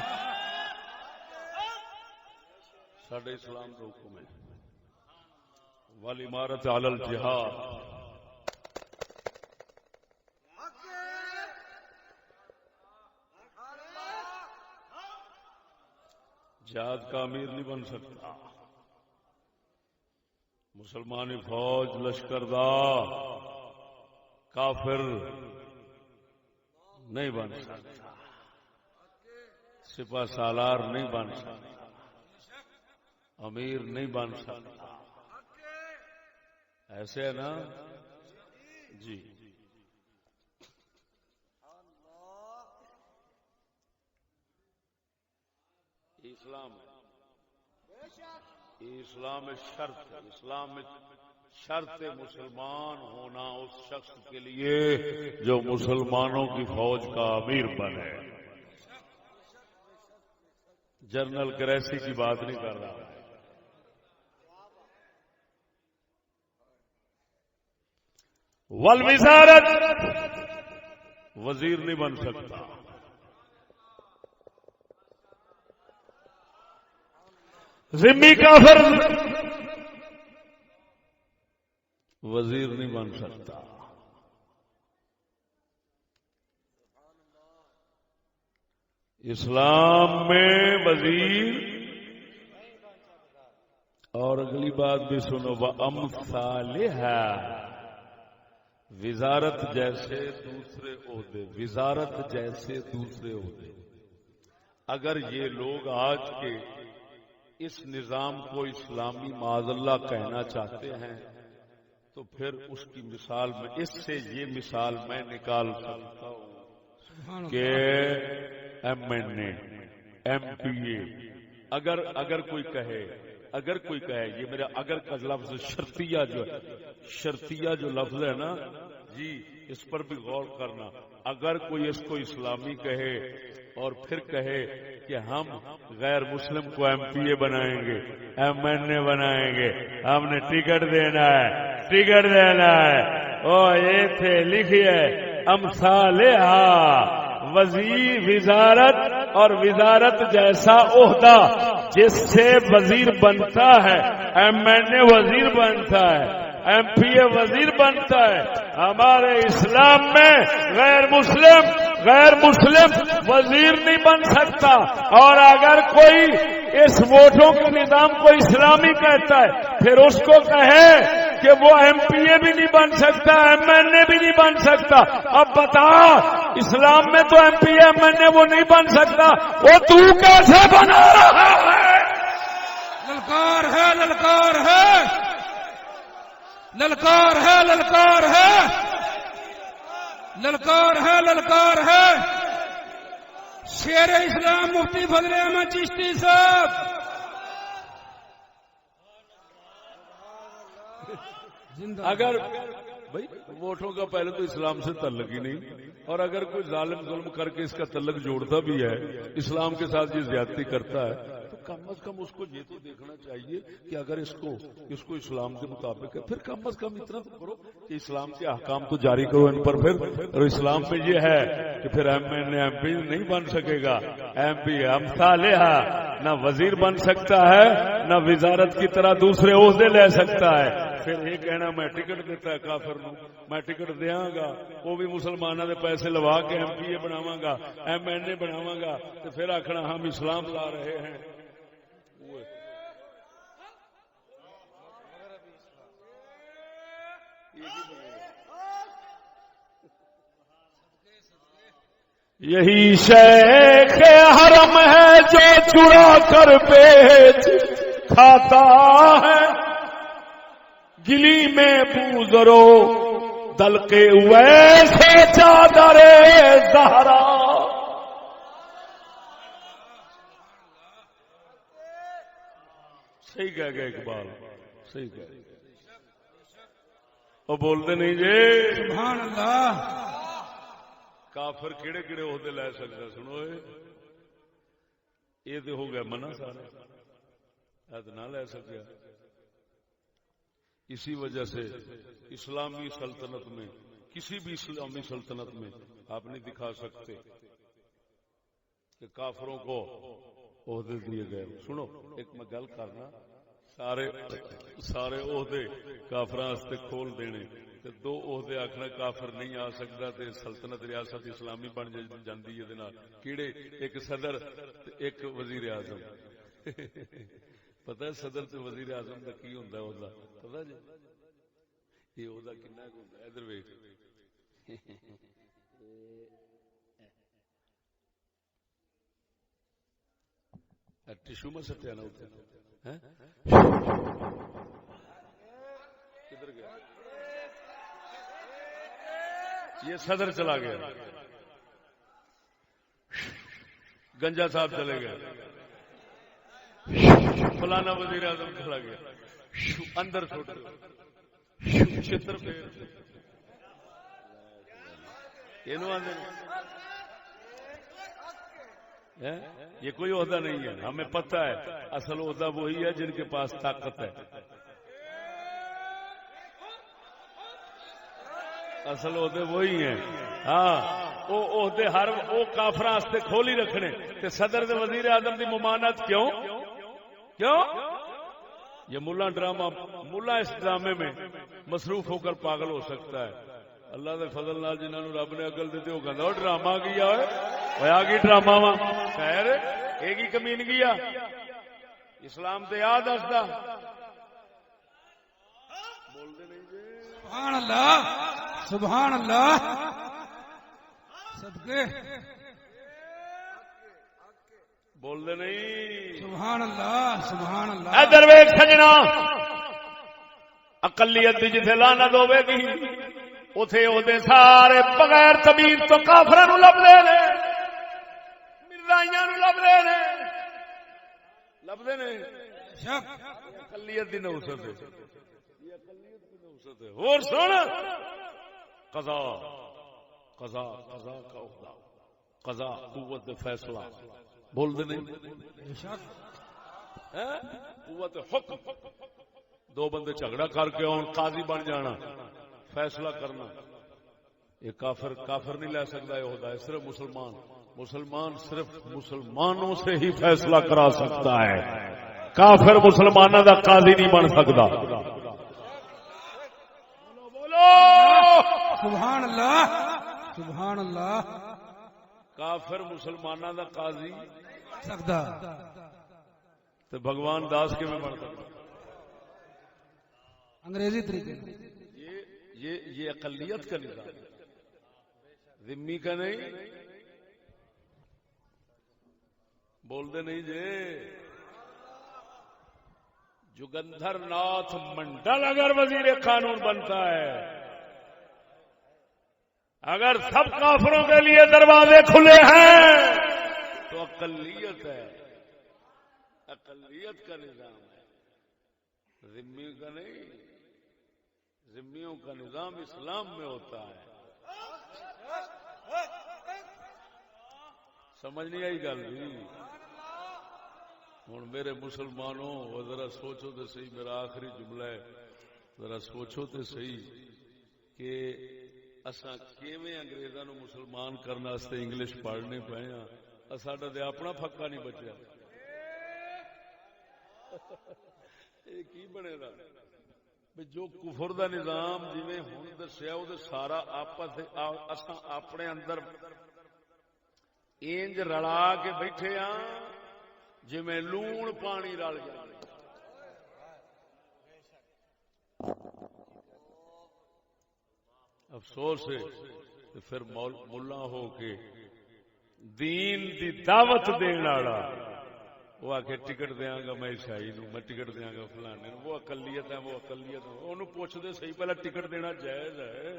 ساڈے اسلام کا حکم ہے والامارۃ علی الجہاد. جہاد کا امیر نہیں بن سکتا، مسلمانی فوج لشکردار کافر نہیں بن سکتا، سپہ سالار نہیں بن سکتا، امیر نہیں بن سکتا. ایسے ہے نا جی. اسلام میں شرط ہے، اسلام میں شرط مسلمان ہونا اس شخص کے لیے جو مسلمانوں کی فوج کا امیر بنے. جنرل کریسی کی بات نہیں کر رہا. والوزارت وزیر نہیں بن سکتا، ذمہ کافر وزیر نہیں بن سکتا. اسلام میں وزیر، اور اگلی بات بھی سنو، وَأَمْثَالِهَا، وزارت جیسے دوسرے عہدے، وزارت جیسے دوسرے عہدے. اگر یہ لوگ آج کے اس نظام کو اسلامی معاذ اللہ کہنا چاہتے ہیں تو پھر اس کی مثال میں، اس سے یہ مثال میں نکال سکتا ہوں کہ M N A, M P اے، اگر کوئی کہے یہ میرا اگر کا لفظ شرطیہ جو لفظ ہے نا جی، اس پر بھی غور کرنا. اگر کوئی اس کو اسلامی کہے اور پھر کہے کہ ہم غیر مسلم کو ایم پی اے بنائیں گے، ایم این اے بنائیں گے، ہم نے ٹکٹ دینا ہے. او یہ تھے لکھیے امثالہا، وزارت اور وزارت جیسا عہدہ جس سے وزیر بنتا ہے، ایم این اے وزیر بنتا ہے، ایم پی اے وزیر بنتا ہے. ہمارے اسلام میں غیر مسلم وزیر نہیں بن سکتا. اور اگر کوئی اس ووٹوں کے نظام کو اسلامی کہتا ہے پھر اس کو کہے کہ وہ ایم پی اے بھی نہیں بن سکتا، ایم این اے بھی نہیں بن سکتا. اب بتا، اسلام میں تو M P A M N A وہ نہیں بن سکتا، وہ تو کیسے بنا رہا ہے؟ للکار ہے، للکار ہے، للکار ہے، للکار ہے، للکار ہے، للکار ہے. شیر اسلام مفتی فضل احمد چشتی صاحب. اگر بھائی ووٹوں کا پہلے تو اسلام سے تعلق ہی نہیں، اور اگر کوئی ظالم ظلم کر کے اس کا تعلق جوڑتا بھی ہے، اسلام کے ساتھ یہ زیادتی کرتا ہے، تو کم از کم اس کو یہ تو دیکھنا چاہیے کہ اگر اس کو اسلام کے مطابق ہے، پھر کم از کم اتنا تو کرو کہ اسلام کے احکام تو جاری کرو ان پر. پھر اور اسلام میں یہ ہے کہ پھر M N A M P نہیں بن سکے گا، ایم پی امثالہا نہ وزیر بن سکتا ہے، نہ وزارت کی طرح دوسرے عہدے لے سکتا ہے. پھر یہ کہنا میں ٹکٹ دیتا ہے کافر نو، میں ٹکٹ دیاں گا، وہ بھی مسلمانوں دے پیسے لوا کے ایم پی اے بناواں گا، ایم این اے بناواں گا، تو پھر آخنا ہم اسلام لا رہے ہیں. یہی شیخ حرم ہے جو چرا کر بیچ کھاتا ہے، گلی میں بوزرو دلکے ویسے چادر زہرا. صحیح کہہ گئے اقبال، صحیح کہہ گئے. وہ بولتے نہیں جی. سبحان اللہ. کافر کیڑے کیڑے عہدے لے سکتا سنو یہ تو ہو گیا منع سارا نہ لے سکیا. اسی وجہ سے اسلامی سلطنت میں کسی بھی اسلامی سلطنت میں آپ نہیں دکھا سکتے کہ کافروں کو عہدے دیے گئے. سنو ایک میں گل کرنا سارے عہدے کافراں واسطے کھول دینے تے دو عہدے آخنا کافر نہیں آ سکتا تے سلطنت ریاست اسلامی بن جاندی ہے نال کیڑے ایک صدر تے ایک وزیر اعظم. پتہ ہے صدر تے وزیر اعظم دا کی ہوندا ہے عہدہ پتہ جی یہ عہدہ کنا کہ ہوندا ہے ادھر ویکھ ٹشو میں سٹیا نا کدھر گیا یہ صدر چلا گیا گنجا صاحب چلے گئے فلانا وزیر اعظم چلا گیا اندر چھتر پھیر یہ کوئی عہدہ نہیں ہے. ہمیں پتہ ہے اصل عہدہ وہی ہے جن کے پاس طاقت ہے. اصل عہدے وہی ہیں. ہاں وہ عہدے ہر وہ کافراں واسطے کھولی رکھنے تے صدر تے وزیر اعظم دی ممانعت کیوں یہ ملا ڈرامہ ملا اس ڈرامے میں مصروف ہو کر پاگل ہو سکتا ہے. اللہ دے فضل نال جنہاں نوں رب نے عقل دتی او کہندا او ڈرامہ کیا ہوئے آ گئی ڈرامہ وا خیر ایک ہی کمینگی آ اسلام تے یاد دسدا بول دے نہیں جی سبحان اللہ سبحان اللہ صدقے بول دے نہیں سبحان اللہ سبحان اللہ. ادھر ویکھ سجنا اقلیت دی جتھے لعنت ہوے گی اوتھے اودے سارے بغیر تمیز تو کافراں نوں لبدے نے مرزائیاں نوں لبدے نے شک اقلیت دی نوست ہے یہ اقلیت دی نوست ہے. اور سن قضا قضا قضا کا عہدہ قضا قوت فیصلہ بول دے نہیں قوت حکم دو بندے جھگڑا کر کے آن قاضی بن جانا فیصلہ کرنا یہ کافر نہیں لے سکتا. یہ ہوتا ہے صرف مسلمان صرف مسلمانوں سے ہی فیصلہ کرا سکتا ہے. کافر مسلمانوں دا قاضی نہیں بن سکتا. بولو سبحان اللہ سبحان اللہ. کافر مسلمانوں دا قاضی سکتا تو بھگوان داس کے میں بن سکتا. انگریزی طریقے یہ اقلیت کا نظام ذمی کا نہیں. بول دے نہیں جی جگندھر ناتھ منڈل اگر وزیر قانون بنتا ہے اگر سب کافروں کے لیے دروازے کھلے ہیں تو اقلیت ہے اقلیت کا نظام ہے ذمی کا نہیں. ذمیوں کا نظام اسلام میں ہوتا ہے. سمجھ نہیں آئی گل جی. ہوں میرے مسلمانوں ذرا سوچو تو صحیح میرا آخری جملہ ہے ذرا سوچو تو صحیح کہ اساں کیویں انگریزاں نو مسلمان کرنے واسطے انگلش پڑھنے پئے ہاں ساڈا تے اپنا پھکا نہیں بچیا. یہ کی بنے گا جو کفر دا نظام جویں ہن دسیا او سارا آپس اساں اپنے اندر انج رلا کے بیٹھے ہاں جویں لون پانی رل جائے. افسوس ہے کہ پھر ملا ہو کے دین دی دعوت دین والا وہ آ کے ٹکٹ دیاں گا میں عیسائی نو میں ٹکٹ دیاں گا فلانے نو وہ اقلیت ہے وہ اقلیت ہے انہوں پوچھتے صحیح پہلا ٹکٹ دینا جائز ہے.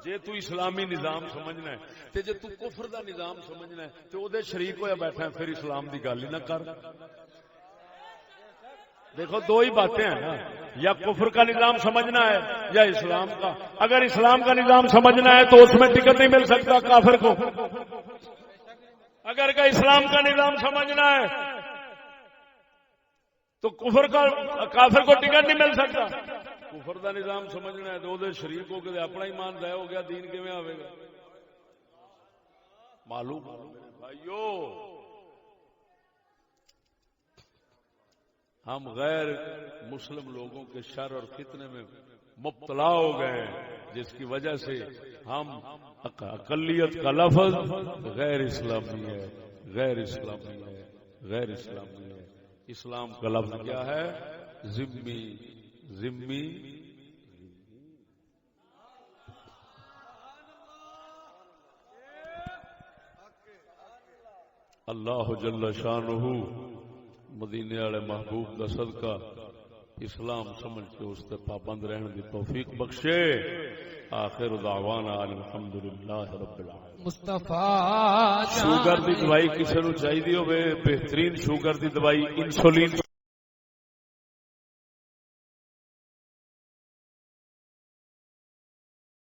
جے تو اسلامی نظام سمجھنا ہے تے جے تو کفر دا نظام سمجھنا ہے تے او دے شریک ہویا بیٹھا ہے پھر اسلام دی گل ہی نہ کر. دیکھو دو ہی باتیں ہیں نا، یا کفر کا نظام سمجھنا ہے یا اسلام کا. اگر اسلام کا نظام سمجھنا ہے تو اس میں ٹکٹ نہیں مل سکتا کافر کو. اگر کا اسلام کا نظام سمجھنا ہے تو کافر کو ٹکٹ نہیں مل سکتا. کفر کا نظام سمجھنا ہے تو شریک ہو کے اپنا ایمان ضائع ہو گیا، دین کیویں آئے گا؟ معلوم بھائیو، ہم غیر مسلم لوگوں کے شر اور فتنے میں مبتلا ہو گئے ہیں، جس کی وجہ سے ہم اقلیت کا لفظ غیر اسلامی ہے، غیر اسلامی ہے، غیر اسلامی ہے. اسلام کا لفظ کیا ہے؟ ذمی. ذمی اللہ جل شانہ مدینے والے محبوب کا صدقہ اسلام سمجھ کے اس تے پابند رہنے کی توفیق بخشے. آخر دعوانا الحمدللہ رب العالمین. مصطفیٰ شوگر دی دوائی کسی نو چاہیے ہوئے، بہترین شوگر دی دوائی انسولین